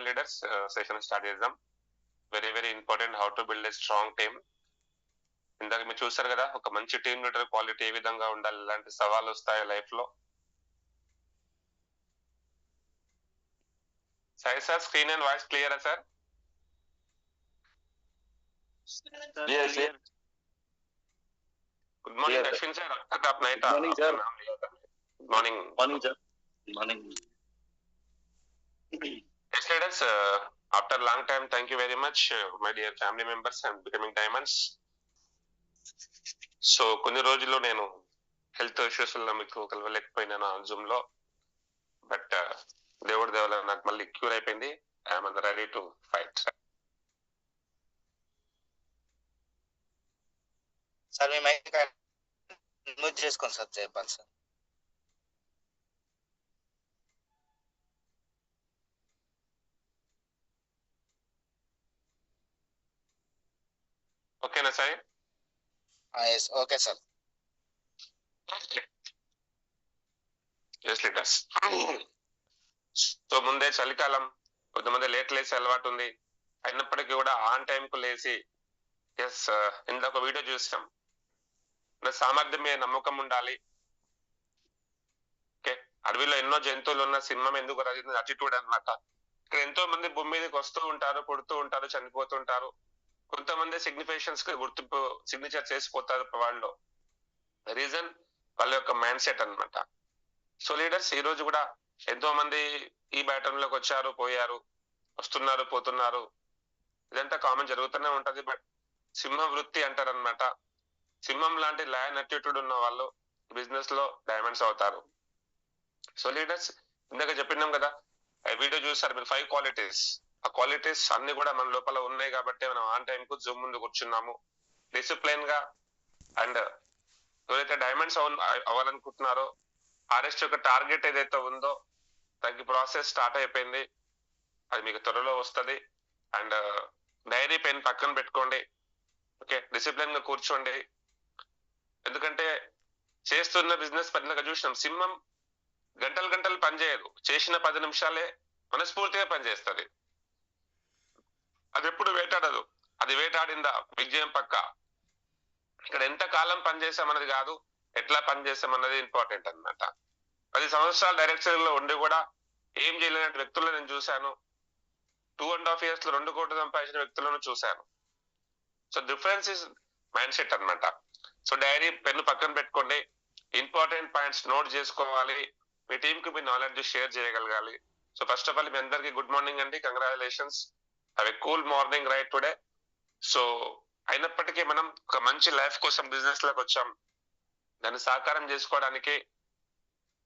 Leaders session start చేద్దాం. Very very important, how to build a strong team. ఇందాక మీరు చూసారు కదా, ఒక మంచి టీమ్ లీడర్ క్వాలిటీ ఏ విధంగా ఉండాలి, ఇలాంటి సవాళ్ళు వస్తాయి లైఫ్ లో. Sai sir, screen and voice క్లియరా sir? Good morning Ashwin sir. Night morning morning sir. Morning. Yes, leaders, after long time, thank you very much, my dear family members and becoming diamonds. So కొన్ని రోజుల్లో నేను health issues వల్ల మీకు కలవలేకపోయినాను Zoom లో. But దేవుడి దేవల నాకు మళ్ళీ క్యూర్ అయిపోయింది. I'm ready to fight. Sir మీ మైక్ మ్యూట్ చేసుకోండి సార్, చెప్పండి సార్. ఓకేనా sir? Yes, okay sir. Yes leaders. So ముందే చలికాలం, కొంతమంది లేట్ లేసి అలవాటు ఉంది, అయినప్పటికీ కూడా ఆన్ టైం కు లేచి ఎస్ ఇందాక వీడియో చూసాం, సామర్థ్యం మీద నమ్మకం ఉండాలి. ఓకే, అడవిలో ఎన్నో జంతువులు ఉన్న సింహం ఎందుకు అటిట్యూడ్ అనమాట. ఇక్కడ ఎంతో మంది భూమి మీదకి వస్తూ ఉంటారు, పుడుతూ ఉంటారు, చనిపోతుంటారు. కొంతమంది సిగ్నిఫికేషన్స్ కి గుర్తింపు సిగ్నేచర్ చేసిపోతారు వాళ్ళు. రీజన్ వాళ్ళ యొక్క మైండ్ సెట్ అనమాట. సో లీడర్స్, ఈ రోజు కూడా ఎంతో మంది ఈ బ్యాటర్లోకి వచ్చారు, పోయారు, వస్తున్నారు, పోతున్నారు. ఇదంతా కామన్ జరుగుతూనే ఉంటది. బట్ సింహ వృత్తి అంటారనమాట. సింహం లాంటి లయన్ అటిట్యూడ్ ఉన్న వాళ్ళు బిజినెస్ లో డైమండ్స్ అవుతారు. సో లీడర్స్, ఇందాక చెప్పినాం కదా, వీడియో చూసారు మీరు, 5 క్వాలిటీస్. ఆ క్వాలిటీస్ అన్ని కూడా మన లోపల ఉన్నాయి కాబట్టి మనం ఆన్ టైం కు జూమ్ ముందు కూర్చున్నాము, డిసిప్లైన్ గా. అండ్ ఎవరైతే డైమండ్స్ అవ్వాలనుకుంటున్నారో, ఆర్ఎస్ట్ యొక్క టార్గెట్ ఏదైతే ఉందో దానికి ప్రాసెస్ స్టార్ట్ అయిపోయింది, అది మీకు త్వరలో వస్తుంది. అండ్ డైరీ పెన్ పక్కన పెట్టుకోండి. ఓకే, డిసిప్లైన్ గా కూర్చోండి. ఎందుకంటే చేస్తున్న బిజినెస్ పరంగా చూసినాం, సింహం గంటలు గంటలు పనిచేయదు, చేసిన 10 నిమిషాలే మనస్ఫూర్తిగా పనిచేస్తుంది. అది ఎప్పుడు వేటాడదు, అది వేటాడిందా విజయం పక్క. ఇక్కడ ఎంత కాలం పనిచేసామన్నది కాదు, ఎట్లా పనిచేసామన్నది ఇంపార్టెంట్ అనమాట. 10 సంవత్సరాలు డైరెక్టర్ లో ఉండి కూడా ఏం చేయలేని వ్యక్తులను నేను చూశాను. 2.5 years లో 2 కోట్లు సంపాదించిన వ్యక్తులను చూశాను. So difference is mind set అనమాట. సో డైరీ పెన్ను పక్కన పెట్టుకోండి, ఇంపార్టెంట్ పాయింట్స్ నోట్ చేసుకోవాలి, మీ టీమ్ కి మీ నాలెడ్జ్ షేర్ చేయగలగాలి. సో ఫస్ట్ ఆఫ్ ఆల్ మీ అందరికి గుడ్ మార్నింగ్ అండి, congratulations, have a cool morning right today. So అయినప్పటికీ మనం ఒక మంచి లైఫ్ కోసం బిజినెస్ లోకి వచ్చాం. దాన్ని సాకారం చేసుకోవడానికి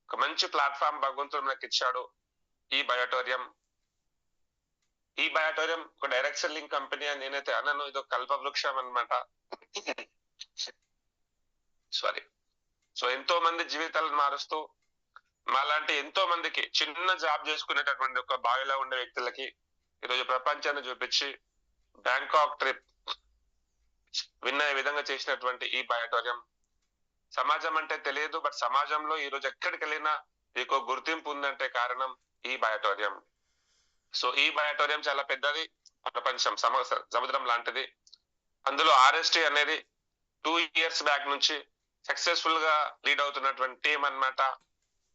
ఒక మంచి ప్లాట్ఫామ్ భగవంతుడు మనకి ఇచ్చాడు, ఈ బయోటోరియం. ఈ బయోటోరియం ఒక డైరెక్ట్ సెల్లింగ్ కంపెనీ అని నేనైతే అన్నాను, ఇది ఒక కల్పవృక్షం అనమాట. సారీ. సో ఎంతో మంది జీవితాలను మారుస్తూ, మాలాంటి ఎంతో మందికి చిన్న జాబ్ చేసుకునేటటువంటి ఒక బావిలో ఉండే వ్యక్తులకి ఈరోజు ప్రపంచాన్ని చూపించి బ్యాంకాక్ ట్రిప్ విన్ అయ్యే విధంగా చేసినటువంటి ఈ బయోటోరియం. సమాజం అంటే తెలియదు, బట్ సమాజంలో ఈ రోజు ఎక్కడికి వెళ్ళినా మీకు గుర్తింపు ఉందంటే కారణం ఈ బయోటోరియం. సో ఈ బయోటోరియం చాలా పెద్దది, ప్రపంచం సముద్రం లాంటిది. అందులో ఆర్ఎస్టీ అనేది 2 years బ్యాక్ నుంచి సక్సెస్ఫుల్ గా లీడ్ అవుతున్నటువంటి టీం అనమాట.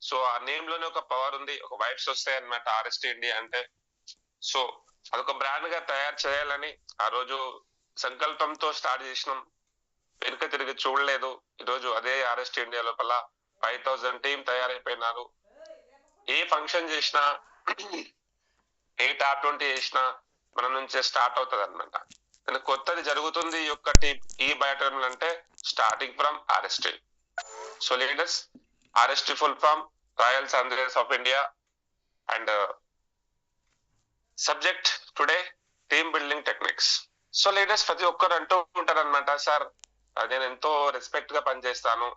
సో ఆ నేమ్ లోనే ఒక పవర్ ఉంది, ఒక వైబ్స్ వస్తాయి అనమాట ఆర్ఎస్టీ ఇండియా అంటే. సో అదొక బ్రాండ్ గా తయారు చేయాలని ఆ రోజు సంకల్పంతో స్టార్ట్ చేసినాం, వెనుక తిరిగి చూడలేదు. ఈరోజు అదే ఆర్ఎస్టీ ఇండియా లోపల 5000 టీం తయారైపోయినారు. ఏ ఫంక్షన్ చేసినా, ఏ టాప్ 20 చేసినా మన నుంచే స్టార్ట్ అవుతుంది అనమాట. కొత్తది జరుగుతుంది ఈ యొక్క టీం, ఈ బయోటోరియం అంటే starting from RST. So leaders, RST full form royal challengers of India. And subject today team building techniques. So leaders, ప్రతి ఒక్కరు అంటూ ఉంటారు అనమాట, సార్ నేను ఎంతో రెస్పెక్ట్ గా పనిచేస్తాను,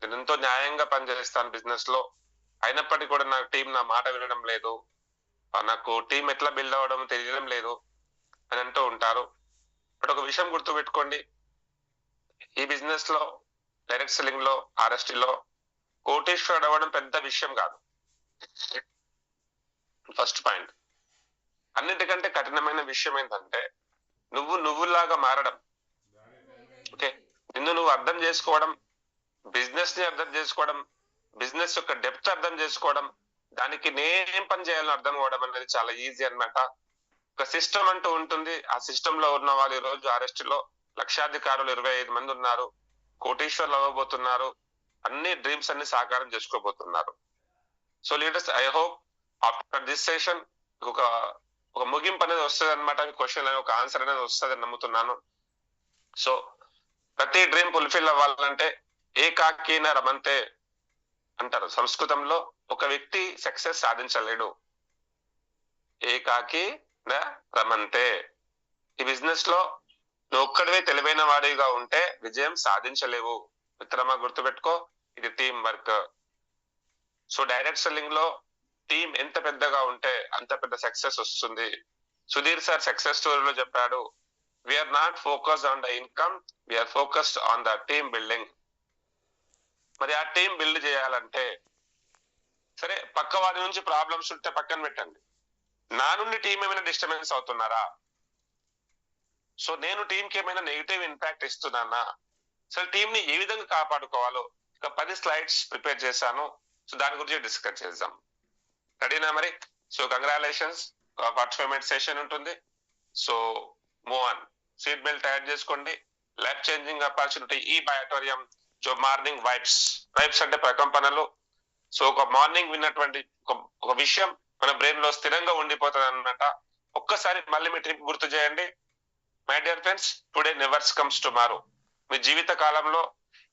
నేను ఎంతో న్యాయంగా పనిచేస్తాను బిజినెస్ లో, అయినప్పటికీ కూడా నాకు టీం నా మాట వినడం లేదు, నాకు టీం ఎట్లా బిల్డ్ అవ్వడం తెలియడం లేదు అని అంటూ ఉంటారు. బట్ ఒక విషయం గుర్తు పెట్టుకోండి, ఈ బిజినెస్ లో డైరెక్ట్ సెల్లింగ్ లో ఆర్ఎస్టీలో కోటీశ్వరుడు అవ్వడం పెద్ద విషయం కాదు. First point. అన్నిటికంటే కఠినమైన విషయం ఏంటంటే నువ్వులాగా మారడం. ఓకే, నిన్ను నువ్వు అర్థం చేసుకోవడం, బిజినెస్ ని అర్థం చేసుకోవడం, బిజినెస్ యొక్క డెప్త్ అర్థం చేసుకోవడం, దానికి నేనేం పని చేయాలని అర్థం అవ్వడం అనేది చాలా ఈజీ అన్నమాట. ఒక సిస్టమ్ అంటూ ఉంటుంది. ఆ సిస్టమ్ లో ఉన్న వాళ్ళు ఈ రోజు అరెస్ట్ లో లక్షాధికారులు 25 మంది ఉన్నారు, కోటీశ్వర్లు అవ్వబోతున్నారు, అన్ని డ్రీమ్స్ అన్ని సాకారం చేసుకోబోతున్నారు. So leaders, I hope after this session ఒక ఒక ముగింపు అనేది వస్తుంది అనమాట. క్వశ్చన్ ఒక ఆన్సర్ అనేది వస్తుందని నమ్ముతున్నాను. సో ప్రతి డ్రీమ్ ఫుల్ఫిల్ అవ్వాలంటే ఏకాకిన రమంతే అంటారు సంస్కృతంలో. ఒక వ్యక్తి సక్సెస్ సాధించలేడు, ఏకాకి రమంతే. ఈ బిజినెస్ లో నువ్వు ఒక్కడివే తెలివైన వాడిగా ఉంటే విజయం సాధించలేవు మిత్రమా, గుర్తుపెట్టుకో. ఇది team work. So direct selling లో టీం ఎంత పెద్దగా ఉంటే అంత పెద్ద సక్సెస్ వస్తుంది. సుధీర్ సార్ సక్సెస్ స్టోరీలో చెప్పాడు, we're not focused on the income, we're focused on the team building. మరి ఆ టీం బిల్డ్ చేయాలంటే, సరే పక్క వారి నుంచి ప్రాబ్లమ్స్ ఉంటే పక్కన పెట్టండి, నా నుండి టీం ఏమైనా డిస్టర్బెన్స్ అవుతున్నారా? సో నేను టీంకి ఏమైనా నెగిటివ్ ఇంపాక్ట్ ఇస్తున్నానా? అసలు టీం ని ఏ విధంగా కాపాడుకోవాలో ఒక 10 స్లైడ్స్ ప్రిపేర్ చేశాను. సో దాని గురించి డిస్కస్ చేద్దాం. రెడీనా మరి? సో కంగ్రాచులేషన్స్, 45 మినిట్స్ సెషన్ ఉంటుంది. So move on. Seat belt తయారు చేసుకోండి. లైఫ్ చేంజింగ్ ఆపర్చునిటీ ఈ బయోటోరియం. సో మార్నింగ్ వైబ్స్ అంటే ప్రకంపనలు. సో ఒక మార్నింగ్ విన్నటువంటి ఒక విషయం మన బ్రెయిన్ లో స్థిరంగా ఉండిపోతుంది అన్నమాట. ఒక్కసారి మళ్ళీ మీ ట్రిప్ గుర్తు చేయండి. My dear friends, today నెవర్స్ comes tomorrow. మీ జీవిత కాలంలో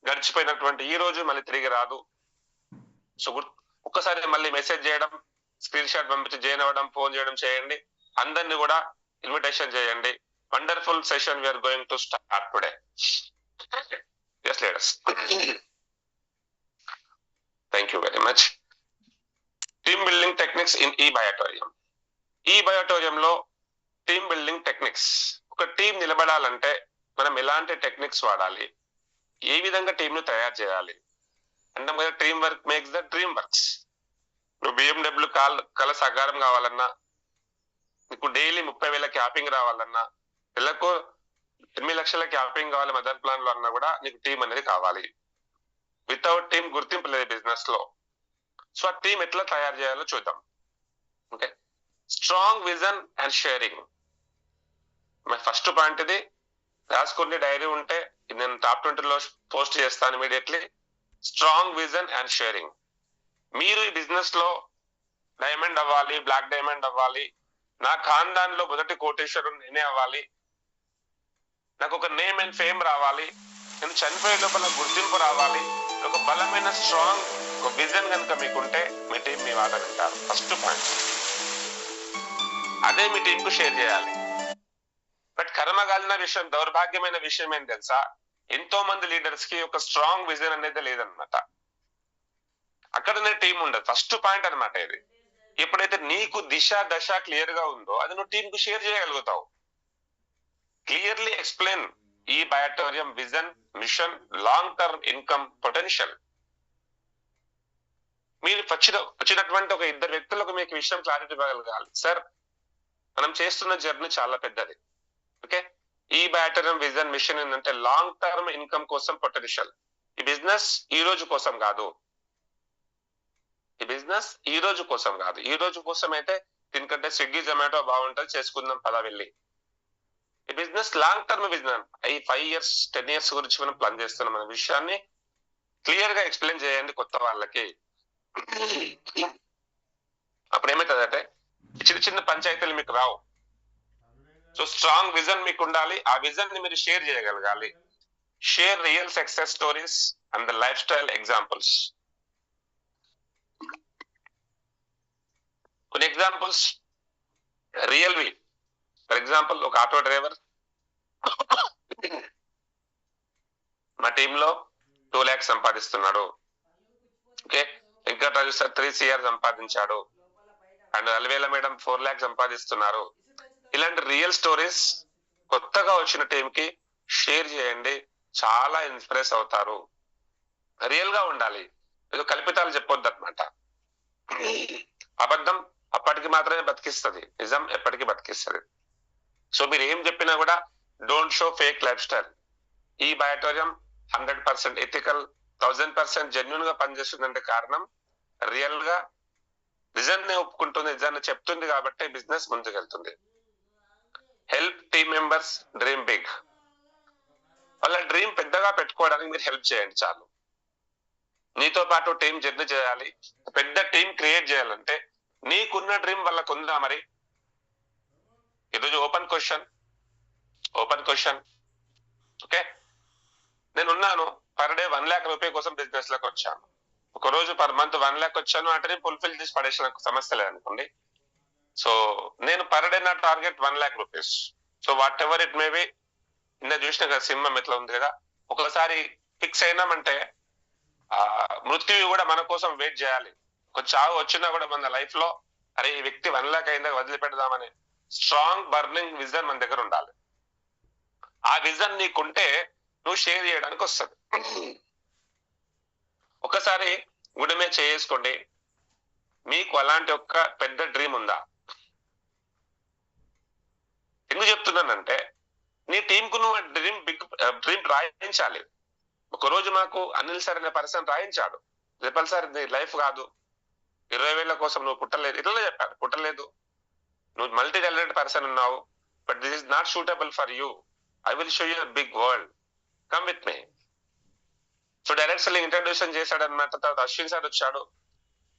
గడిచిపోయినటువంటి ఈ రోజు మళ్ళీ తిరిగి రాదు. సో ఒక్కసారి మళ్ళీ మెసేజ్ చేయడం, స్క్రీన్ షాట్ పంపించి జాయిన్ అవ్వడం, ఫోన్ చేయడం చేయండి. అందరినీ కూడా ఇన్విటేషన్ చేయండి. Wonderful session we are going to start today. yes leaders, thank you very much. Team building techniques in ఈ బయోటోరియం. ఈ బయోటోరియం లో టీమ్ బిల్డింగ్ టెక్నిక్స్. ఒక టీం నిలబడాలంటే మనం ఎలాంటి టెక్నిక్స్ వాడాలి, ఏ విధంగా టీమ్ ను తయారు చేయాలి అంటాం కదా. Team work makes the dream works. నువ్వు BMW కళ సాకారం కావాలన్నా, నీకు డైలీ 30,000 క్యాపింగ్ రావాలన్నా, నెలకు 8 లక్షల క్యాపింగ్ కావాలి మదర్ ప్లాన్ లో అన్నా కూడా నీకు టీం అనేది కావాలి. వితౌట్ టీం గుర్తింపు లేదు బిజినెస్ లో. సో ఆ టీం ఎట్లా తయారు చేయాలో చూద్దాం. Okay, strong vision and sharing. My first point ఇది. రాసుకుని డైరీ ఉంటే నేను టాప్ 20లో పోస్ట్ చేస్తాను immediately. Strong vision and sharing. మీరు ఈ బిజినెస్ లో డైమండ్ అవ్వాలి, బ్లాక్ డైమండ్ అవ్వాలి, నా ఖాన్దాన్ లో మొదటి కోటేశ్వరుడు నేనే అవ్వాలి, నాకు ఒక నేమ్ అండ్ ఫేమ్ రావాలి, నేను చనిపోయే లోపల గుర్తింపు రావాలి, ఒక బలమైన స్ట్రాంగ్ ఒక విజన్ కనుక మీకుంటే మీ టీం మీ మాట వింటారు. ఫస్ట్ పాయింట్ అదే మీ టీం కు షేర్ చేయాలి. బట్ కర్మగాలిన విషయం, దౌర్భాగ్యమైన విషయం ఏం తెలుసా, ఎంతో మంది లీడర్స్ కి ఒక స్ట్రాంగ్ విజన్ అనేది లేదనమాట. అక్కడనే టీం ఉండదు. ఫస్ట్ పాయింట్ అనమాట ఇది. ఎప్పుడైతే నీకు దిశ దశ క్లియర్ గా ఉందో అది నువ్వు టీం కు షేర్ చేయగలుగుతావు. క్లియర్లీ ఎక్స్ప్లెయిన్ ఈ బయోటోరియం vision, mission, long term income potential. మీరు వచ్చినటువంటి ఒక 2 వ్యక్తులకు మీకు విషయం క్లారిటీ ఇవ్వగలగాలి. సార్, మనం చేస్తున్న జర్నీ చాలా పెద్దది. ఓకే, ఈ బయోటోరియం విజన్, మిషన్ ఏంటంటే లాంగ్ టర్మ్ ఇన్కమ్ కోసం పొటెన్షియల్. ఈ బిజినెస్ ఈ రోజు కోసం కాదు. ఈ బిజినెస్ ఈ రోజు కోసం కాదు. ఈ రోజు కోసం అయితే దీనికంటే స్విగ్గీ జొమాటో బాగుంటుంది, చేసుకుందాం పదా వెళ్ళి. ఈ బిజినెస్ లాంగ్ టర్మ్ బిజినెస్. ఈ 5 years 10 years గురించి మనం ప్లాన్ చేస్తున్నాం అనే విషయాన్ని క్లియర్ గా ఎక్స్ప్లెయిన్ చేయండి కొత్త వాళ్ళకి. అప్పుడు ఏమవుతుందంటే చిన్న చిన్న పంచాయతీలు మీకు రావు. సో స్ట్రాంగ్ విజన్ మీకు ఉండాలి. ఆ విజన్ ని మీరు షేర్ చేయగలగాలి. Share real success stories and the life style examples. కొన్ని ఎగ్జాంపుల్స్ రియల్వి. ఫర్ ఎగ్జాంపుల్, ఒక ఆటో డ్రైవర్ మా టీంలో 2 lakhs సంపాదిస్తున్నాడు. ఓకే, వెంకటరాజు సార్ 3 CR సంపాదించాడు, అండ్ అలవేల మేడం 4 lakhs సంపాదిస్తున్నారు. ఇలాంటి రియల్ స్టోరీస్ కొత్తగా వచ్చిన టీం కి షేర్ చేయండి, చాలా ఇన్స్ప్రెస్ అవుతారు. రియల్ గా ఉండాలి, ఏదో కల్పితాలు చెప్పొద్దు అనమాట. అబద్ధం అప్పటికి మాత్రమే బతికిస్తుంది. నిజం ఎప్పటికీ బతికిస్తుంది. సో మీరు ఏం చెప్పినా కూడా don't show fake life style. ఈ బయోటోరియం 100% ఎథికల్, 1000% జెన్యున్ గా పనిచేస్తుందంటే కారణం రియల్ గా నిజాన్ని ఒప్పుకుంటుంది, నిజాన్ని చెప్తుంది కాబట్టి బిజినెస్ ముందుకెళ్తుంది. Help team members dream big. వాళ్ళ డ్రీమ్ పెద్దగా పెట్టుకోవడానికి మీరు హెల్ప్ చేయండి చాలు. నీతో పాటు టీం జర్నీ చేయాలి. పెద్ద టీం క్రియేట్ చేయాలంటే నీకున్న డ్రీమ్ వాళ్ళకు ఉందా? మరి ఈరోజు ఓపెన్ క్వశ్చన్. ఓకే, నేనున్నాను పర్ డే 1 lakh రూపాయ కోసం బిజినెస్ లోకి వచ్చాను. ఒక రోజు పర్ మంత్ 1 lakh వచ్చాను అంటే ఫుల్ఫిల్ చేసి పడేసిన సమస్య లేదనుకోండి. సో నేను పర్ డే నా target 1 lakh rupees. So what ever it may be. నిన్న చూసిన కదా సింహం ఎట్లా ఉంది కదా, ఒకసారి ఫిక్స్ అయినామంటే మృత్యువు కూడా మన కోసం వెయిట్ చేయాలి. ఒక చావు వచ్చినా కూడా మన లైఫ్ లో అరే ఈ వ్యక్తి 1 lakh అయిందా వదిలిపెడదామని స్ట్రాంగ్ బర్నింగ్ విజన్ మన దగ్గర ఉండాలి. ఆ విజన్ నీకుంటే నువ్వు షేర్ చేయడానికి వస్తుంది. ఒకసారి గుడిమే చేసుకోండి. మీకు అలాంటి ఒక పెద్ద డ్రీమ్ ఉందా? ఎందుకు చెప్తున్నానంటే నీ టీం కు నువ్వు డ్రీమ్ రాయించాలి. ఒకరోజు మాకు అనిల్ సార్ అనే పర్సన్ రాయించాడు, రిపల్ సార్ నీ లైఫ్ కాదు, 20,000 కోసం నువ్వు పుట్టలేదు, ఇట్లా చెప్పాడు. పుట్టలేదు, నువ్వు మల్టీ టాలెంటెడ్ పర్సన్ ఉన్నావు, but this is not suitable for you. I will show you big world, come with me. So direct selling introduction చేశాడు అనమాట. తర్వాత అశ్విన్ సార్ వచ్చాడు,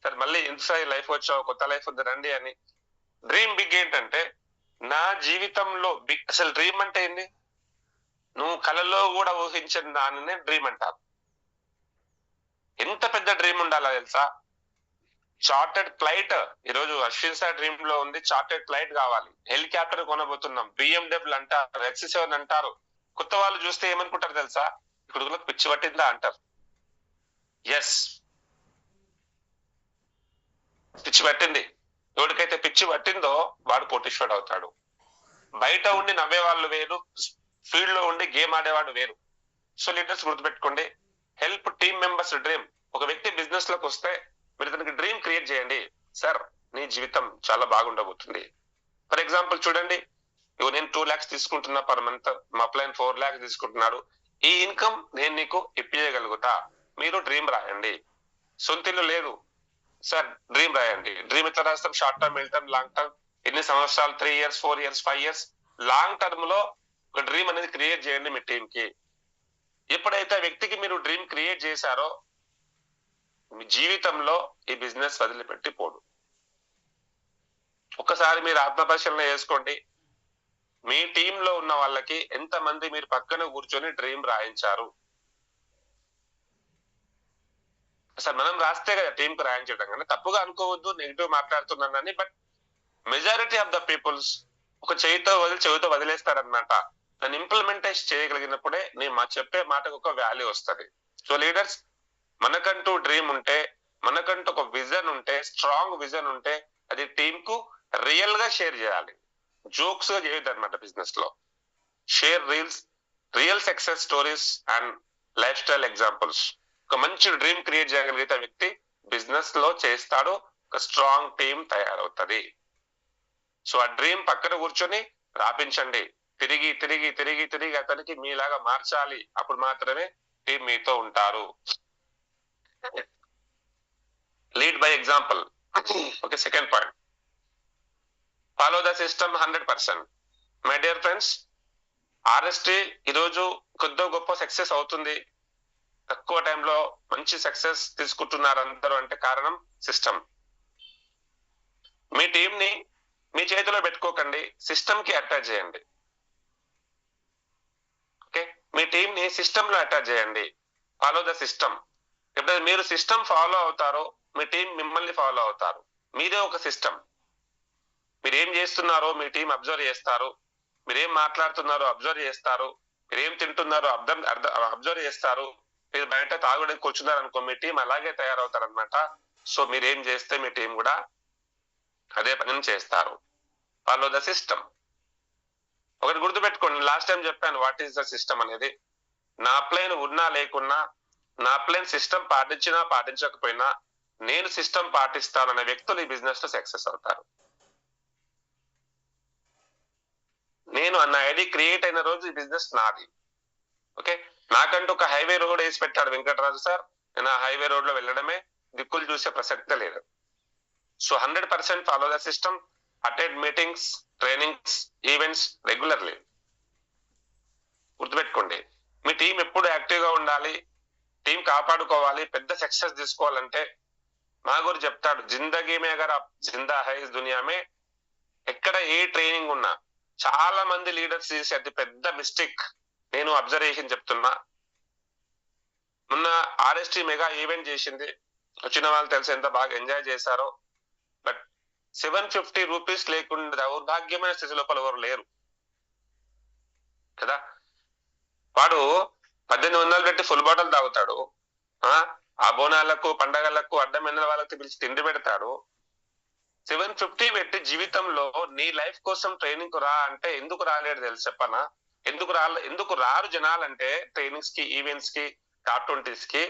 సార్ మళ్ళీ ఇన్సైడ్ లైఫ్ వచ్చావు, కొత్త లైఫ్ ఉంది రండి అని. డ్రీమ్ బిగ్ ఏంటంటే నా జీవితంలో బిగ్. అసలు డ్రీమ్ అంటే ఏంటి? నువ్వు కలలో కూడా ఊహించిన దానినే డ్రీమ్ అంటారు. ఎంత పెద్ద డ్రీమ్ ఉండాలా తెలుసా? Chartered flight. ఈరోజు అశ్విన్ సార్ డ్రీమ్ లో ఉంది చార్టెడ్ ఫ్లైట్ కావాలి, హెలికాప్టర్ కొనబోతున్నాం, BMW అంటారు, X7 అంటారు. కొత్త వాళ్ళు చూస్తే ఏమనుకుంటారు తెలుసా? ఇక్కడ పిచ్చి పట్టిందా అంటారు. ఎస్, పిచ్చి పట్టింది. ఎవరికైతే పిచ్చి పట్టిందో వాడు కోటీశ్వరుడు అవుతాడు. బయట ఉండి నవ్వే వాళ్ళు వేరు, ఫీల్డ్ లో ఉండి గేమ్ ఆడేవాడు వేరు. సో లీడర్స్ గుర్తుపెట్టుకోండి, హెల్ప్ టీమ్ మెంబర్స్ డ్రీమ్. ఒక వ్యక్తి బిజినెస్ లోకి వస్తే మీరు తనకి డ్రీమ్ క్రియేట్ చేయండి. సార్ నీ జీవితం చాలా బాగుండబోతుంది. ఫర్ ఎగ్జాంపుల్ చూడండి, నేను 2 lakhs తీసుకుంటున్నా పర్ మంత్, మా ప్లాన్ 4 lakhs తీసుకుంటున్నాడు. ఈ ఇన్కమ్ నేను నీకు ఇప్పించగలుగుతా. మీరు డ్రీమ్ రాయండి. సొంతిల్లు లేదు సార్, డ్రీమ్ రాయండి. డ్రీమ్ ఎట్లా రాస్తాం? Short term, mid term, long term. ఎన్ని సంవత్సరాలు? 3 years, 4 years, 5 years. Long term లో ఒక డ్రీమ్ అనేది క్రియేట్ చేయండి మీ టీం కి. ఎప్పుడైతే వ్యక్తికి మీరు డ్రీమ్ క్రియేట్ చేశారో మీ జీవితంలో ఈ బిజినెస్ వదిలిపెట్టి పోడు. ఒకసారి మీరు ఆత్మపరిశీలన చేసుకోండి. మీ టీంలో ఉన్న వాళ్ళకి ఎంతమంది మీరు పక్కన కూర్చొని డ్రీమ్ రాయించారు? అసలు మనం రాస్తే కదా టీంకి రాయించడం, కానీ తప్పుగా అనుకోవద్దు, నెగిటివ్ మాట్లాడుతున్నానని. But majority of the peoples ఒక చెవితో వదిలేస్తారనమాట. దాన్ని ఇంప్లిమెంటేషన్ చేయగలిగినప్పుడే నేను చెప్పే మాటకు ఒక వాల్యూ వస్తుంది. సో లీడర్స్, మనకంటూ డ్రీమ్ ఉంటే, మనకంటూ ఒక విజన్ ఉంటే, స్ట్రాంగ్ విజన్ ఉంటే అది టీమ్ కు రియల్ గా షేర్ చేయాలి. జోక్స్ గా చేయొద్దు అనమాట. బిజినెస్ లో share real success stories and life style examples. ఒక మంచి డ్రీమ్ క్రియేట్ చేయగలిగితే వ్యక్తి బిజినెస్ లో చేస్తాడు, ఒక స్ట్రాంగ్ టీం తయారవుతుంది. సో ఆ డ్రీమ్ పక్కన కూర్చొని రాపించండి. తిరిగి తిరిగి తిరిగి తిరిగి అతనికి మీలాగా మార్చాలి. అప్పుడు మాత్రమే టీం మీతో ఉంటారు. Lead by example. Okay, second point, follow the system 100%. My dear friends, RST ఈరోజు కొద్ది గొప్ప సక్సెస్ అవుతుంది, తక్కువ టైంలో మంచి సక్సెస్ తీసుకుంటున్నారు అందరూ అంటే కారణం సిస్టమ్. మీ టీం ని మీ చేతిలో పెట్టుకోకండి, సిస్టమ్ కి అటాచ్ చేయండి. ఓకే, మీ టీం ని సిస్టమ్ లో అటాచ్ చేయండి. Follow the system. ఎప్పుడైతే మీరు సిస్టమ్ ఫాలో అవుతారో మీ టీం మిమ్మల్ని ఫాలో అవుతారు. మీరే ఒక సిస్టమ్. మీరేం చేస్తున్నారో మీ టీం అబ్జర్వ్ చేస్తారు, మీరేం మాట్లాడుతున్నారో అబ్జర్వ్ చేస్తారు, మీరేం తింటున్నారో అబ్జర్వ్ చేస్తారు. మీరు బయట తాగడానికి కూర్చున్నారు అనుకో, మీ టీం అలాగే తయారవుతారు అనమాట. సో మీరేం చేస్తే మీ టీం కూడా అదే పనిని చేస్తారు. Follow the system. ఒకటి గుర్తుపెట్టుకోండి, లాస్ట్ టైం చెప్పాను వాట్ ఈస్ ద సిస్టమ్ అనేది. నా ప్లేన్ ఉన్నా లేకున్నా, నా ప్లేన్ సిస్టమ్ పాటించినా పాటించకపోయినా నేను సిస్టమ్ పాటిస్తాను అనే వ్యక్తులు ఈ బిజినెస్ లో సక్సెస్ అవుతారు. నేను అన్న ఐడి క్రియేట్ అయిన రోజు ఈ బిజినెస్ నాది. ఓకే, నాకంటూ ఒక హైవే రోడ్ వేసి పెట్టాడు వెంకటరాజు సార్. నేను ఆ హైవే రోడ్ లో వెళ్ళడమే, దిక్కులు చూసే ప్రసక్తే లేదు. So 100% follow the system, attend meetings, trainings, events regularly. గుర్తుపెట్టుకోండి, మీ టీం ఎప్పుడు యాక్టివ్ గా ఉండాలి, టీం కాపాడుకోవాలి. పెద్ద సక్సెస్ తీసుకోవాలంటే మా గురు చెప్తాడు, జిందగీ మే అగర్ ఆప్ జిందా హై ఇస్ దునియా మే, ఎక్కడ ఏ ట్రైనింగ్ ఉన్నా చాలా మంది లీడర్స్ చేసే అతి పెద్ద మిస్టేక్ నేను అబ్జర్వేషన్ చెప్తున్నా. మొన్న ఆర్ఎస్టీ మెగా ఈవెంట్ చేసింది, వచ్చిన వాళ్ళు తెలిసి ఎంత బాగా ఎంజాయ్ చేశారో. బట్ 750 రూపీస్ లేకుండా దౌర్భాగ్యమైన స్థితి లోపల ఎవరు లేరు కదా. వాడు 1800 పెట్టి ఫుల్ బాటిల్ తాగుతాడు, ఆ బోనాలకు పండగలకు అడ్డమైన వాళ్ళకి పిలిచి తిండి పెడతాడు. 750 పెట్టి జీవితంలో నీ లైఫ్ కోసం ట్రైనింగ్ రా అంటే ఎందుకు రాలేడు తెలుసు చెప్పనా? ఎందుకు రారు జనాలంటే ట్రైనింగ్స్ కి, ఈవెంట్స్ కి, టాప్ 20s కి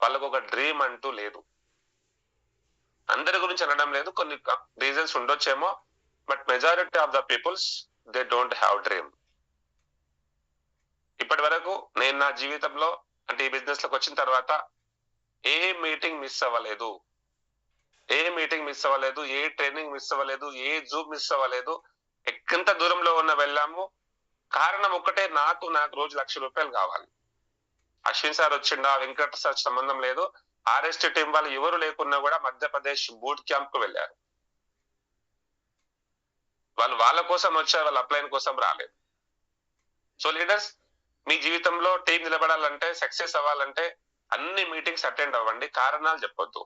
వాళ్ళకు ఒక డ్రీమ్ అంటూ లేదు. అందరి గురించి అనడం లేదు, కొన్ని రీజన్స్ ఉండొచ్చేమో, but majority of the peoples they don't have dream. ఇప్పటి వరకు నేను నా జీవితంలో అంటే ఈ బిజినెస్ లోకి వచ్చిన తర్వాత ఏ మీటింగ్ మిస్ అవ్వలేదు, ఏ ట్రైనింగ్ మిస్ అవ్వలేదు, ఏ జూమ్ మిస్ అవ్వలేదు. ఎంత దూరంలో ఉన్న వెళ్ళాము. కారణం ఒక్కటే, నాకు రోజు ₹1,00,000 కావాలి. అశ్విన్ సార్ వచ్చిండా, వెంకట సార్ సంబంధం లేదు. ఆర్ఎస్టీ టీం వాళ్ళు ఎవరు లేకున్నా కూడా మధ్యప్రదేశ్ బూట్ క్యాంప్ కు వెళ్ళారు. వాళ్ళ కోసం వచ్చారు, వాళ్ళ అప్లైన్ కోసం రాలేదు. సో లీడర్స్, మీ జీవితంలో టీం నిలబడాలంటే, సక్సెస్ అవ్వాలంటే అన్ని మీటింగ్స్ అటెండ్ అవ్వండి. కారణాలు చెప్పొద్దు.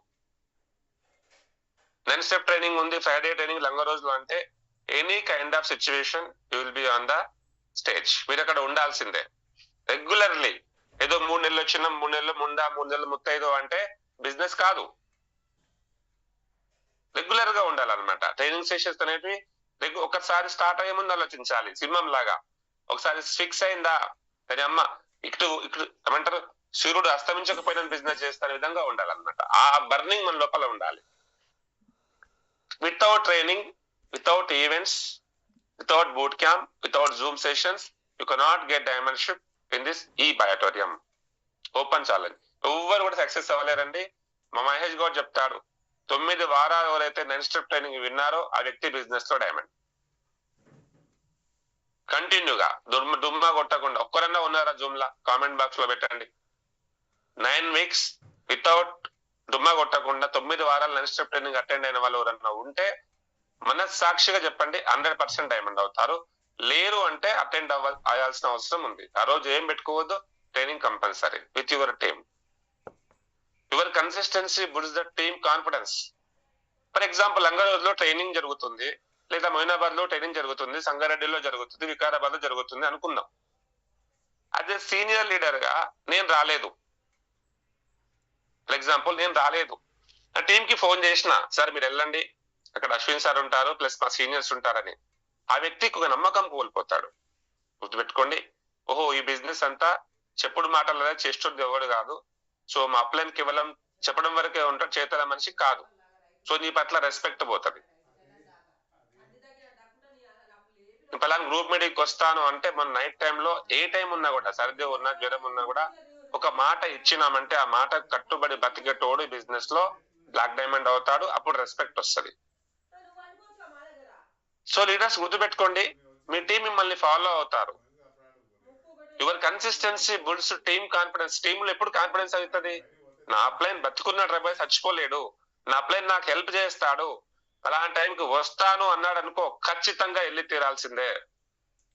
నెక్స్ట్ స్టెప్ ట్రైనింగ్ ఉంది, ఫ్రైడే ట్రైనింగ్, లంగ రోజులు అంటే any kind of situation you will be on the stage. మీరు అక్కడ ఉండాల్సిందే రెగ్యులర్లీ. ఏదో 3 నెలలు వచ్చిన 3 నెలలు ముందా 3 నెలలు ముత్తైదో అంటే బిజినెస్ కాదు. రెగ్యులర్ గా ఉండాలన్నమాట. ట్రైనింగ్ సెషన్స్ అనేవి ఒకసారి స్టార్ట్ అయ్యే ముందు ఆలోచించాలి. సింహం లాగా ఒకసారి ఫిక్స్ అయిందా, దాని అమ్మ ఇటు ఏమంటారు, సూర్యుడు అస్తమించకపోయినా బిజినెస్ చేస్తున్న విధంగా ఉండాలన్నమాట. ఆ బర్నింగ్ మన లోపల ఉండాలి. Without training, without events, without boot camp, without Zoom sessions, you cannot get డైమెన్షిప్ ఇన్ దిస్ ఈ బయోటోరియం. Open challenge. ఎవ్వరు కూడా సక్సెస్ అవ్వలేరండి. మా మహేష్ గౌడ్ చెప్తాడు, 9 వారాలు ఎవరైతే నెక్స్ట్ స్టెప్ ట్రైనింగ్ విన్నారో ఆ వ్యక్తి బిజినెస్ లో డైమండ్. కంటిన్యూగా దుమ్మా కొట్టకుండా ఒక్కరన్నా ఉన్నారా జూమ్ లా? కామెంట్ బాక్స్ లో పెట్టండి. 9 వీక్స్ వితౌట్ దుమ్మా కొట్టకుండా 9 వారాలు నెక్స్ట్ స్టెప్ ట్రైనింగ్ అటెండ్ అయిన వాళ్ళు ఎవరన్నా ఉంటే మనస్సాక్షిగా చెప్పండి, 100% డైమండ్ అవుతారు. లేరు అంటే అటెండ్ అవ్వాల్సిన అవసరం ఉంది. ఆ రోజు ఏం పెట్టుకోవద్దు, training compulsory with your team. Your consistency builds the team confidence. For example, లంగరోజులో ట్రైనింగ్ జరుగుతుంది, లేదా మొయినాబాద్ లో ట్రైనింగ్ జరుగుతుంది, సంగారెడ్డిలో జరుగుతుంది, వికారాబాద్ లో జరుగుతుంది అనుకుందాం. అదే సీనియర్ లీడర్ గా నేను రాలేదు. ఫర్ ఎగ్జాంపుల్, నేను రాలేదు. నా టీమ్ కి ఫోన్ చేసిన, సార్ మీరు వెళ్ళండి, అక్కడ అశ్విన్ సార్ ఉంటారు ప్లస్ మా సీనియర్స్ ఉంటారని. ఆ వ్యక్తికి ఒక నమ్మకం కోల్పోతాడు. గుర్తుపెట్టుకోండి, ఓహో ఈ బిజినెస్ అంతా చెప్పుడు మాటలు చేస్తుంది ఎవడు కాదు. సో మా అప్లైన్ కేవలం చెప్పడం వరకే ఉంటాడు, చేతల మనిషి కాదు. సో నీ పట్ల రెస్పెక్ట్ పోతుంది. పలానా గ్రూప్ మీటింగ్కి వస్తాను అంటే మన నైట్ టైంలో ఏ టైం ఉన్నా కూడా, సర్ది ఉన్నా జ్వరం ఉన్నా కూడా ఒక మాట ఇచ్చినామంటే ఆ మాట కట్టుబడి బతికేటోడు బిజినెస్ లో బ్లాక్ డైమండ్ అవుతాడు. అప్పుడు రెస్పెక్ట్ వస్తుంది. సో లీడర్స్ గుర్తుపెట్టుకోండి, మీ టీం మిమ్మల్ని ఫాలో అవుతారు. Your consistency builds team confidence. టీంలో ఎప్పుడు కాన్ఫిడెన్స్ అవుతుంది? నా అప్లైన్ బతుకున్నాడు రాబాయ్, చచ్చిపోలేడు, నా అప్లైన్ నాకు హెల్ప్ చేస్తాడు, అలాంటి టైంకి వస్తాను అన్నాడు అనుకో, ఖచ్చితంగా వెళ్ళి తీరాల్సిందే.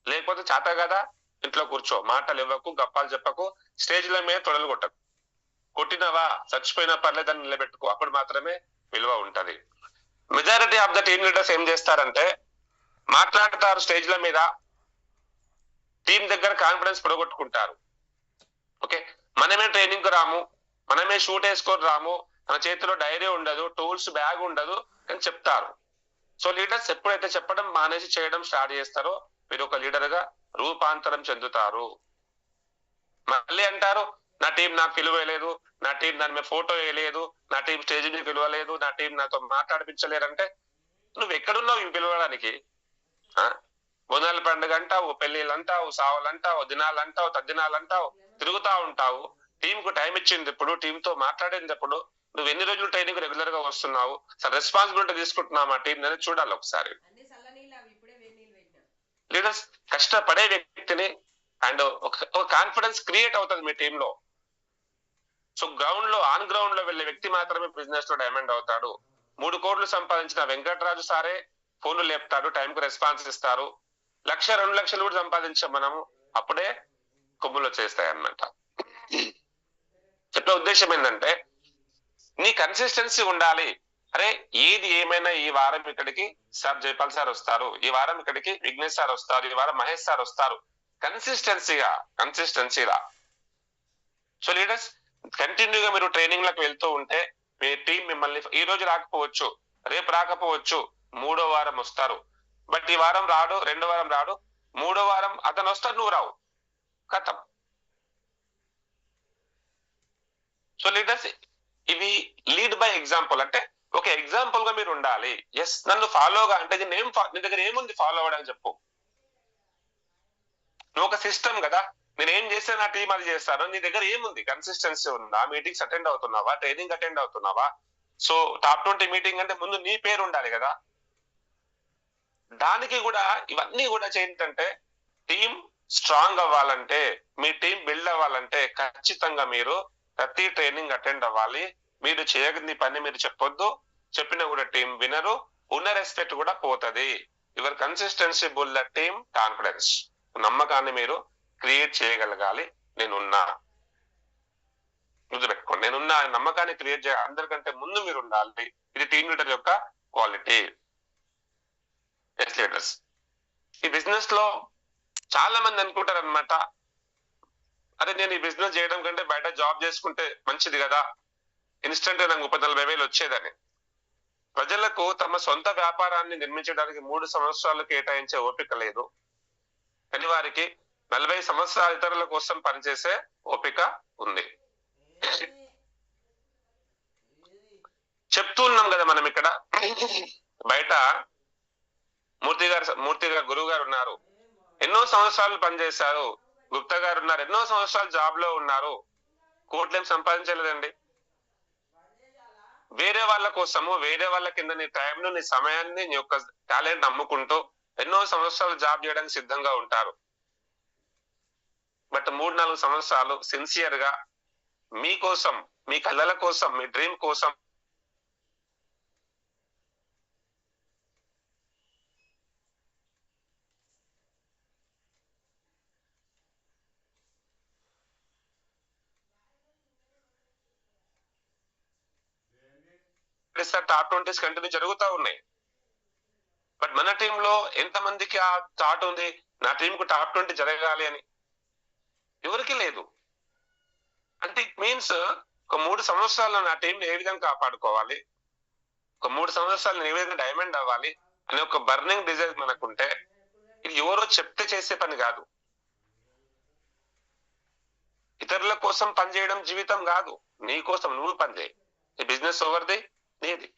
లేకపోతే చేత కదా, ఇంట్లో కూర్చో, మాటలు ఇవ్వకు, గప్పాలు చెప్పకు, స్టేజ్ల మీద తొడలు కొట్టకు. కొట్టినవా చచ్చిపోయినా పర్లేదని నిలబెట్టుకో, అప్పుడు మాత్రమే విలువ ఉంటది. Majority of the team leaders ఏం చేస్తారంటే మాట్లాడతారు స్టేజ్ల మీద, టీం దగ్గర కాన్ఫిడెన్స్ పొడగొట్టుకుంటారు. ఓకే, మనమే ట్రైనింగ్ కు రాము, మనమే షూట్ వేసుకొని రాము, మన చేతిలో డైరీ ఉండదు, టూల్స్ బ్యాగ్ ఉండదు అని చెప్తారు. సో లీడర్స్ ఎప్పుడైతే చెప్పడం మానేసి చేయడం స్టార్ట్ చేస్తారో మీరు ఒక లీడర్ గా రూపాంతరం చెందుతారు. మళ్ళీ అంటారు, నా టీం నాకు విలువ లేదు, నా టీం దాని మీద ఫోటో వేయలేదు, నా టీం స్టేజ్ మీద పిలవలేదు, నా టీం నాతో మాట్లాడిపించలేరంటే నువ్వు ఎక్కడున్నావు ఇవి పిలవడానికి? బోనాల పండుగ అంటావు, పెళ్లిళ్ళు అంటావు, సావులు అంటావు, దినాలు అంటావు, తద్దినాలు అంటావు, తిరుగుతా ఉంటావు. టీం కు టైం ఇచ్చింది ఇప్పుడు, టీం తో మాట్లాడేది ఎప్పుడు, నువ్వు ఎన్ని రోజులు ట్రైనింగ్ రెగ్యులర్ గా వస్తున్నావు, రెస్పాన్సిబిలిటీ తీసుకుంటున్నావు ఆ టీం అనేది చూడాలి ఒకసారి. లీడర్స్ కష్టపడే వ్యక్తిని అండ్ ఒక కాన్ఫిడెన్స్ క్రియేట్ అవుతుంది మీ టీంలో. సో గ్రౌండ్ లో ఆన్ గ్రౌండ్ లో వెళ్ళే వ్యక్తి మాత్రమే బిజినెస్ లో డైమండ్ అవుతాడు. 3 కోట్లు సంపాదించిన వెంకటరాజు సారే ఫోన్లు లేపుతాడు, టైంకు రెస్పాన్స్ ఇస్తారు. 1,00,000 2 లక్షలు కూడా సంపాదించాం మనము, అప్పుడే కొమ్ములు వచ్చేస్తాయి అన్నమాట. చెప్పే ఉద్దేశం ఏంటంటే నీ కన్సిస్టెన్సీ ఉండాలి. అరే ఏది ఏమైనా ఈ వారం ఇక్కడికి సార్ జైపాల్ సార్ వస్తారు, ఈ వారం ఇక్కడికి విఘ్నేష్ సార్ వస్తారు, ఈ వారం మహేష్ సార్ వస్తారు. కన్సిస్టెన్సీగా. సో లీడర్స్ కంటిన్యూగా మీరు ట్రైనింగ్ లకు వెళ్తూ ఉంటే మీ టీం మిమ్మల్ని ఈ రోజు రాకపోవచ్చు, రేపు రాకపోవచ్చు, 3వ వారం వస్తారు. బట్ ఈ వారం రాడు, 2వ వారం రాడు, 3వ వారం అతను వస్తాడు, నువ్వు రావు, కథం. సో లీడర్స్ ఇవి లీడ్ బై ఎగ్జాంపుల్, అంటే ఒక ఎగ్జాంపుల్ గా మీరు ఉండాలి. ఎస్ నన్ను ఫాలోగా అంటే నీ దగ్గర ఏముంది ఫాలో అవ్వడానికి చెప్పు. నువ్వు ఒక సిస్టమ్ కదా, నేను ఏం చేస్తే నా టీం అది చేస్తాను, నీ దగ్గర ఏముంది? కన్సిస్టెన్సీ ఉందా? మీటింగ్స్ అటెండ్ అవుతున్నావా? ట్రైనింగ్ అటెండ్ అవుతున్నావా? సో టాప్ 20 మీటింగ్ అంటే ముందు నీ పేరు ఉండాలి కదా. దానికి కూడా ఇవన్నీ కూడా ఏంటంటే టీం స్ట్రాంగ్ అవ్వాలంటే, మీ టీం బిల్డ్ అవ్వాలంటే ఖచ్చితంగా మీరు ప్రతి ట్రైనింగ్ అటెండ్ అవ్వాలి. మీరు చేయగలిగిన పని మీరు చెప్పొద్దు, చెప్పినా కూడా టీం వినరు, ఉన్న రెస్పెక్ట్ కూడా పోతుంది. Your consistency bull the team confidence, నమ్మకాన్ని మీరు క్రియేట్ చేయగలగాలి. నేనున్నా, గుర్తుపెట్టుకోండి, నేనున్నా నమ్మకాన్ని క్రియేట్ చేయాలి. అందరికంటే ముందు మీరు ఉండాలి. ఇది టీమ్ లీడర్ యొక్క క్వాలిటీ. లీడర్స్ ఈ బిజినెస్ లో చాలా మంది అనుకుంటారు అనమాట, అరే నేను ఈ బిజినెస్ చేయడం కంటే బయట జాబ్ చేసుకుంటే మంచిది కదా, ఇన్స్టెంట్ గా నాకు 30-40 వేలు వచ్చేదని. ప్రజలకు తమ సొంత వ్యాపారాన్ని నిర్మించడానికి 3 సంవత్సరాలు కేటాయించే ఓపిక లేదు, కానీ వారికి 40 సంవత్సరాల ఇతరుల కోసం పనిచేసే ఓపిక ఉంది. చెప్తూ ఉన్నాం కదా మనం ఇక్కడ. బయట మూర్తి గారు గురువు గారు ఉన్నారు, ఎన్నో సంవత్సరాలు పనిచేశారు. గుప్తా గారు ఉన్నారు, ఎన్నో సంవత్సరాలు జాబ్ లో ఉన్నారు, కోట్లేం సంపాదించలేదండి. వేరే వాళ్ళ కోసము, వేరే వాళ్ళ కింద నీ టైంను, నీ సమయాన్ని, నీ యొక్క టాలెంట్ అమ్ముకుంటూ ఎన్నో సంవత్సరాలు జాబ్ చేయడానికి సిద్ధంగా ఉంటారు. బట్ 3-4 సంవత్సరాలు సిన్సియర్ గా మీకోసం, మీ కళల కోసం, మీ డ్రీమ్ కోసం టాప్ 20s కంటిన్యూ జరుగుతూ ఉన్నాయి. బట్ మన టీంలో ఎంతమందికి ఆ థాట్ ఉంది, నా టీం కు టాప్ 20 జరగాలి అని? ఎవరికి లేదు. అంటే ఇట్ మీన్స్ ఒక 3 సంవత్సరాలు నా టీంని ఏ విధంగా కాపాడుకోవాలి, ఒక 3 సంవత్సరాలు ఏ విధంగా డైమండ్ అవ్వాలి అనే ఒక బర్నింగ్ డిజైర్ మనకుంటే, ఇది ఎవరో చెప్తే చేసే పని కాదు. ఇతరుల కోసం పనిచేయడం జీవితం కాదు, నీ కోసం నువ్వు పనిచేయి. ఈ బిజినెస్ ఓవర్ది నీది.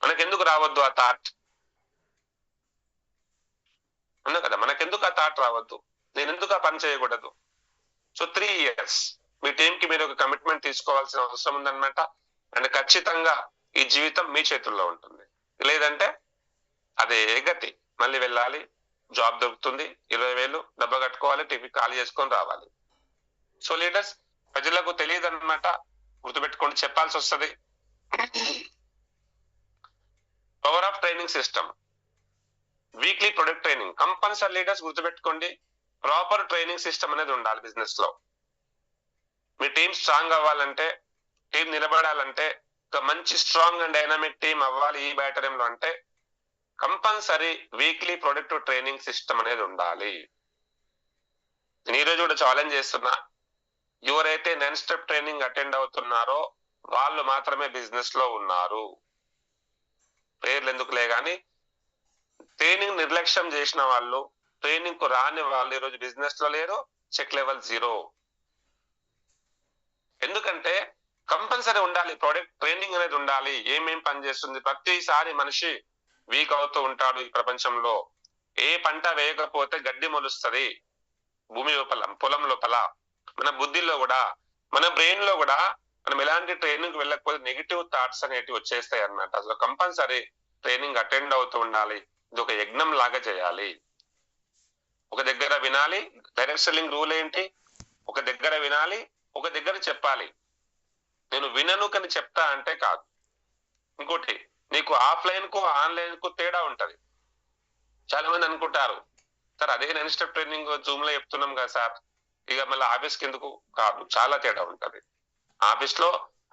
మనకెందుకు రావద్దు ఆ థాట్? అన్నా కదా, మనకెందుకు ఆ థాట్ రావద్దు, నేను ఎందుకు ఆ పని చేయకూడదు? సో 3 years మీ టీంకి మీరు ఒక కమిట్మెంట్ తీసుకోవాల్సిన అవసరం ఉందన్నమాట. అండ్ ఖచ్చితంగా ఈ జీవితం మీ చేతుల్లో ఉంటుంది. లేదంటే అదే గతి, మళ్ళీ వెళ్ళాలి, జాబ్ దొరుకుతుంది, 20,000 డబ్బా కట్టుకోవాలి, టీవీ ఖాళీ చేసుకొని రావాలి. సో లీడర్స్ ప్రజలకు తెలియదు అన్నమాట, గుర్తుపెట్టుకోండి, చెప్పాల్సి వస్తుంది. Power of training system, weekly product training compulsory. Leaders గుర్తుపెట్టుకోండి, ప్రాపర్ ట్రైనింగ్ సిస్టమ్ అనేది ఉండాలి బిజినెస్ లో. మీ టీం స్ట్రాంగ్ అవ్వాలంటే, టీం నిలబడాలంటే, ఒక మంచి స్ట్రాంగ్ అండ్ డైనామిక్ టీం అవ్వాలి ఈ బ్యాటరీలో అంటే compulsory weekly productive training system అనేది ఉండాలి. నేను ఈ రోజు కూడా ఛాలెంజ్ చేస్తున్నా, ఎవరైతే నాన్ స్టాప్ ట్రైనింగ్ అటెండ్ అవుతున్నారో వాళ్ళు మాత్రమే బిజినెస్ లో ఉన్నారు. పేర్లు ఎందుకులే గాని, ట్రైనింగ్ నిర్లక్ష్యం చేసిన వాళ్ళు, ట్రైనింగ్ కు రాని వాళ్ళు ఈరోజు బిజినెస్ లో లేరు, చెక్ లెవెల్ 0. ఎందుకంటే కంపల్సరీ ఉండాలి, ప్రొడక్ట్ ట్రైనింగ్ అనేది ఉండాలి. ఏమేం పని చేస్తుంది, ప్రతిసారి మనిషి వీక్ అవుతూ ఉంటాడు ఈ ప్రపంచంలో. ఏ పంట వేయకపోతే గడ్డి మొలుస్తుంది భూమి లోపల, పొలం లోపల. మన బుద్ధిలో కూడా, మన బ్రెయిన్ లో కూడా మనం ఎలాంటి ట్రైనింగ్ వెళ్ళకపోతే నెగిటివ్ థాట్స్ అనేటివి వచ్చేస్తాయి అన్నమాట. అసలు కంపల్సరీ ట్రైనింగ్ అటెండ్ అవుతూ ఉండాలి. ఇది ఒక యజ్ఞం లాగా చేయాలి. ఒక దగ్గర వినాలి. డైరెక్ట్ సెల్లింగ్ రూల్ ఏంటి? ఒక దగ్గర వినాలి, ఒక దగ్గర చెప్పాలి. నేను వినను కానీ చెప్తా అంటే కాదు. ఇంకోటి, నీకు ఆఫ్లైన్ కు ఆన్లైన్ కు తేడా ఉంటది. చాలా మంది అనుకుంటారు, సార్ అదే నెక్స్ట్ స్టెప్ ట్రైనింగ్ జూమ్ లో చెప్తున్నాం కదా సార్, ఇక మళ్ళీ ఆఫీస్ కి ఎందుకు? కాదు, చాలా తేడా ఉంటది. ఆఫీస్ లో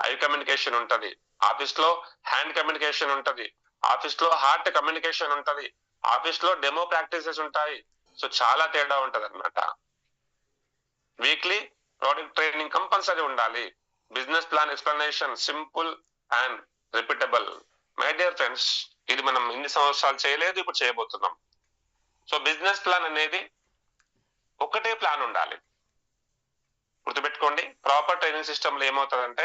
ఐ కమ్యూనికేషన్ ఉంటది, ఆఫీస్ లో హ్యాండ్ కమ్యూనికేషన్ ఉంటది, ఆఫీస్ లో హార్ట్ కమ్యూనికేషన్ ఉంటది, ఆఫీస్ లో డెమో ప్రాక్టీసెస్ ఉంటాయి. సో చాలా తేడా ఉంటది అనమాట. వీక్లీ ప్రోడక్ట్ ట్రైనింగ్ కంపల్సరీ ఉండాలి. Business plan explanation simple and repeatable. My dear friends, ఇది మనం ఇన్ని సంవత్సరాలు చేయలేదు, ఇప్పుడు చేయబోతున్నాం. సో బిజినెస్ ప్లాన్ అనేది ఒకటే ప్లాన్ ఉండాలి. గుర్తుపెట్టుకోండి, ప్రాపర్ ట్రైనింగ్ సిస్టమ్ లో ఏమవుతుందంటే,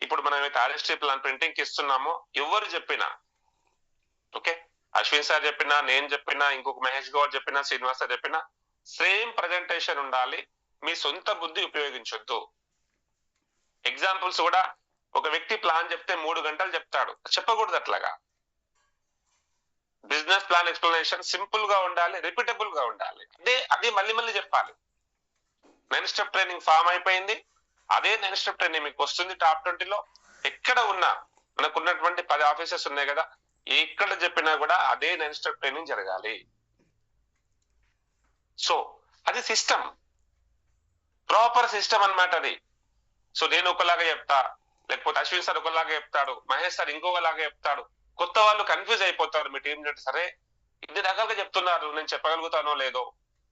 ఇప్పుడు మనం అయితే ఆర్ఎస్టీ ప్లాన్ ప్రింటింగ్ కి ఇస్తున్నామో, ఎవరు చెప్పినా, ఓకే, అశ్విన్ సార్ చెప్పినా, నేను చెప్పినా, ఇంకొక మహేష్ గౌడ్ చెప్పినా, శ్రీనివాస్ సార్ చెప్పినా, సేమ్ ప్రజెంటేషన్ ఉండాలి. మీ సొంత బుద్ధి ఉపయోగించొద్దు. ఎగ్జాంపుల్స్ కూడా ఒక వ్యక్తి ప్లాన్ చెప్తే 3 గంటలు చెప్తాడు, చెప్పకూడదు అట్లాగా. బిజినెస్ ప్లాన్ ఎక్స్ప్లెనేషన్ సింపుల్ గా ఉండాలి, రిపీటబుల్ గా ఉండాలి. అది మళ్ళీ మళ్ళీ చెప్పాలి. 9 స్టెప్ ట్రైనింగ్ ఫామ్ అయిపోయింది. అదే 9 స్టెప్ ట్రైనింగ్ మీకు వస్తుంది టాప్ 20లో. ఎక్కడ ఉన్నా, మనకు ఉన్నటువంటి 10 ఆఫీసెస్ ఉన్నాయి కదా, ఎక్కడ చెప్పినా కూడా అదే 9 స్టెప్ ట్రైనింగ్ జరగాలి. సో అది సిస్టమ్, ప్రాపర్ సిస్టమ్ అన్నమాట అది. సో నేను ఒకలాగా చెప్తా, లేకపోతే అశ్విన్ సార్ ఒకలాగా చెప్తాడు, మహేష్ సార్ ఇంకొకలాగా చెప్తాడు. కొత్త వాళ్ళు కన్ఫ్యూజ్ అయిపోతారు. మీ టీం లీడర్ సరే ఇన్ని రకాలుగా చెప్తున్నారు, నేను చెప్పగలుగుతానో లేదో,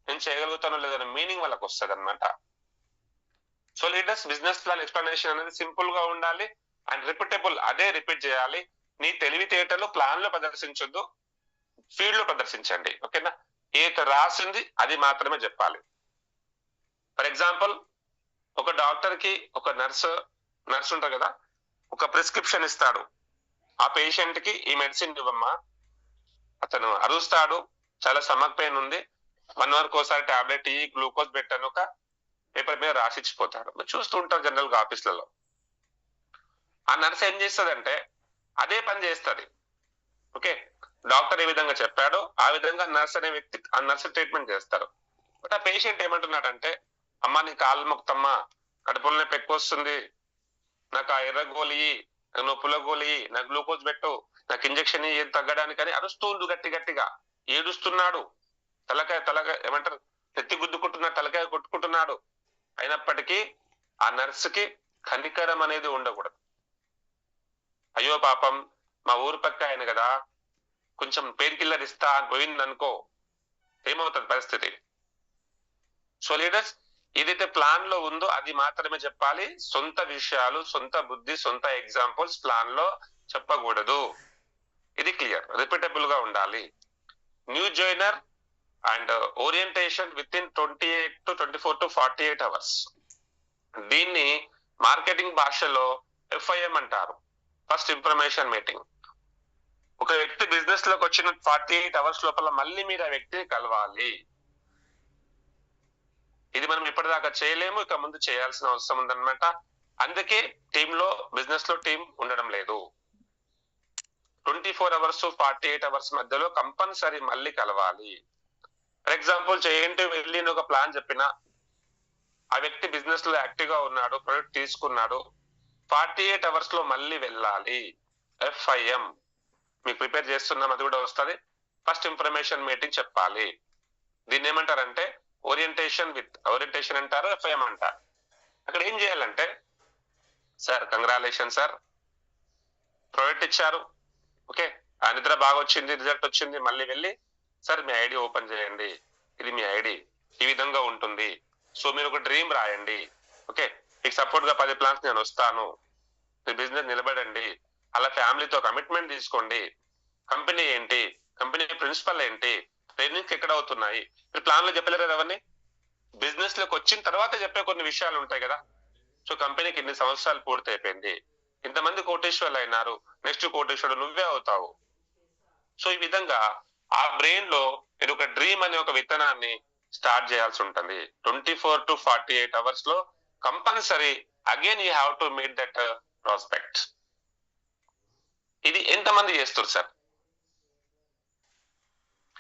నేను చేయగలుగుతానో లేదో అనే మీనింగ్ వాళ్ళకి వస్తుంది అనమాట. So leaders, business plan explanation అనేది సింపుల్ గా ఉండాలి అండ్ రిపీటబుల్. అదే రిపీట్ చేయాలి. నీ తెలివితేటలు ప్లాన్ లో ప్రదర్శించొద్దు, ఫీల్డ్ లో ప్రదర్శించండి. ఓకేనా? ఏది రాసింది అది మాత్రమే చెప్పాలి. ఫర్ ఎగ్జాంపుల్, ఒక డాక్టర్ కి ఒక నర్స్ ఉంటారు కదా, ఒక ప్రిస్క్రిప్షన్ ఇస్తాడు. ఆ పేషెంట్ కి ఈ మెడిసిన్ ఇవ్వమ్మా. అతను అరుస్తాడు, చాలా స్టమక్ పెయిన్ ఉంది, 1 hour ఒకసారి టాబ్లెట్ ఈ గ్లూకోజ్ పెట్టాను, ఒక పేపర్ మీద రాసిచ్చిపోతాడు. మీరు చూస్తూ ఉంటారు జనరల్ గా ఆఫీసులలో. ఆ నర్స్ ఏం చేస్తుందంటే అదే పని చేస్తుంది. ఓకే, డాక్టర్ ఏ విధంగా చెప్పాడో ఆ విధంగా నర్స్ అనే వ్యక్తి ఆ నర్స్ ట్రీట్మెంట్ చేస్తారు. బట్ ఆ పేషెంట్ ఏమంటున్నాడంటే, అమ్మా నీ కాళ్ళు మొక్తమ్మా, కడుపులో నొప్పి ఎక్కువ వస్తుంది, నాకు ఆ ఎర్ర గోలి, నాకు నొప్పుల గోలి, నాకు గ్లూకోజ్ పెట్టు, నాకు ఇంజక్షన్ ఏం తగ్గడానికి అని అరుస్తుండు, గట్టిగా ఏడుస్తున్నాడు. తలకాయ ఏమంటారు, నెత్తి గుద్దుకుంటున్నాడు, తలకాయ కొట్టుకుంటున్నాడు. అయినప్పటికీ ఆ నర్సుకి కనికరం అనేది ఉండకూడదు. అయ్యో పాపం, మా ఊరు పక్క ఆయన కదా, కొంచెం పెయిన్ కిల్లర్ ఇస్తా అని పోయింది అనుకో, ఏమవుతుంది పరిస్థితి? సో లీడర్స్, ఏదైతే ప్లాన్ లో ఉందో అది మాత్రమే చెప్పాలి. సొంత విషయాలు, సొంత బుద్ధి, సొంత ఎగ్జాంపుల్స్ ప్లాన్ లో చెప్పకూడదు. ఇది క్లియర్, రిపీటబుల్ గా ఉండాలి. New joiner and orientation with in 28 to 24 to 48 hours. దీన్ని మార్కెటింగ్ భాషలో FIM అంటారు, ఫస్ట్ ఇన్ఫర్మేషన్ మీటింగ్. ఒక వ్యక్తి బిజినెస్ లోకి వచ్చిన 48 hours లోపల మళ్ళీ మీరు ఆ వ్యక్తిని కలవాలి. ఇది మనం ఇప్పటిదాకా చేయలేము, ఇక ముందు చేయాల్సిన అవసరం ఉందన్నమాట. అందుకే టీంలో, బిజినెస్ లో టీం ఉండడం లేదు. 24 hours 48 hours మధ్యలో కంపల్సరీ మళ్ళీ కలవాలి. ఫర్ ఎగ్జాంపుల్, చేయండి వెళ్ళి ఒక ప్లాన్ చెప్పినా, ఆ వ్యక్తి బిజినెస్ లో యాక్టివ్ గా ఉన్నాడు, ప్రొడక్ట్ తీసుకున్నాడు, 48 hours లో మళ్ళీ వెళ్ళాలి. FIM మీకు ప్రిపేర్ చేస్తున్నాం, అది కూడా వస్తుంది. ఫస్ట్ ఇన్ఫర్మేషన్ మీటింగ్ చెప్పాలి. దీన్ని ఏమంటారంటే ఓరియంటేషన్ అంటారు, FIM అంటారు. అక్కడ ఏం చేయాలంటే, సార్ కంగ్రాచులేషన్ సార్, ప్రొడక్ట్ ఇచ్చారు, ఓకే, ఆ నిద్ర బాగా వచ్చింది, రిజల్ట్ వచ్చింది, మళ్ళీ వెళ్ళి సార్ మీ ఐడి ఓపెన్ చేయండి, ఇది మీ ఐడి, ఈ విధంగా ఉంటుంది. సో మీరు ఒక డ్రీమ్ రాయండి, ఓకే, మీకు సపోర్ట్ గా 10 ప్లాన్స్ నేను వస్తాను, మీ బిజినెస్ నిలబడండి, అలా ఫ్యామిలీతో కమిట్మెంట్ తీసుకోండి, కంపెనీ ఏంటి, కంపెనీ ప్రిన్సిపల్ ఏంటి, ట్రైనింగ్స్ ఎక్కడ అవుతున్నాయి, మీరు ప్లాన్ లో చెప్పలేరు కదా అవన్నీ. బిజినెస్ లోకి వచ్చిన తర్వాత చెప్పే కొన్ని విషయాలు ఉంటాయి కదా, సో కంపెనీకి ఇన్ని సంవత్సరాలు పూర్తి అయిపోయింది, ఇంతమంది కోటేశ్వర్లు అయినారు, నెక్స్ట్ కోటేశ్వరుడు నువ్వే అవుతావు. సో ఈ విధంగా ఆ బ్రెయిన్ లో మీరు ఒక డ్రీమ్ అనే ఒక విత్తనాన్ని స్టార్ట్ చేయాల్సి ఉంటుంది. 24 to 48 hours లో compulsory again you have to meet that prospect. ఇది ఎంతమంది చేస్తారు సార్?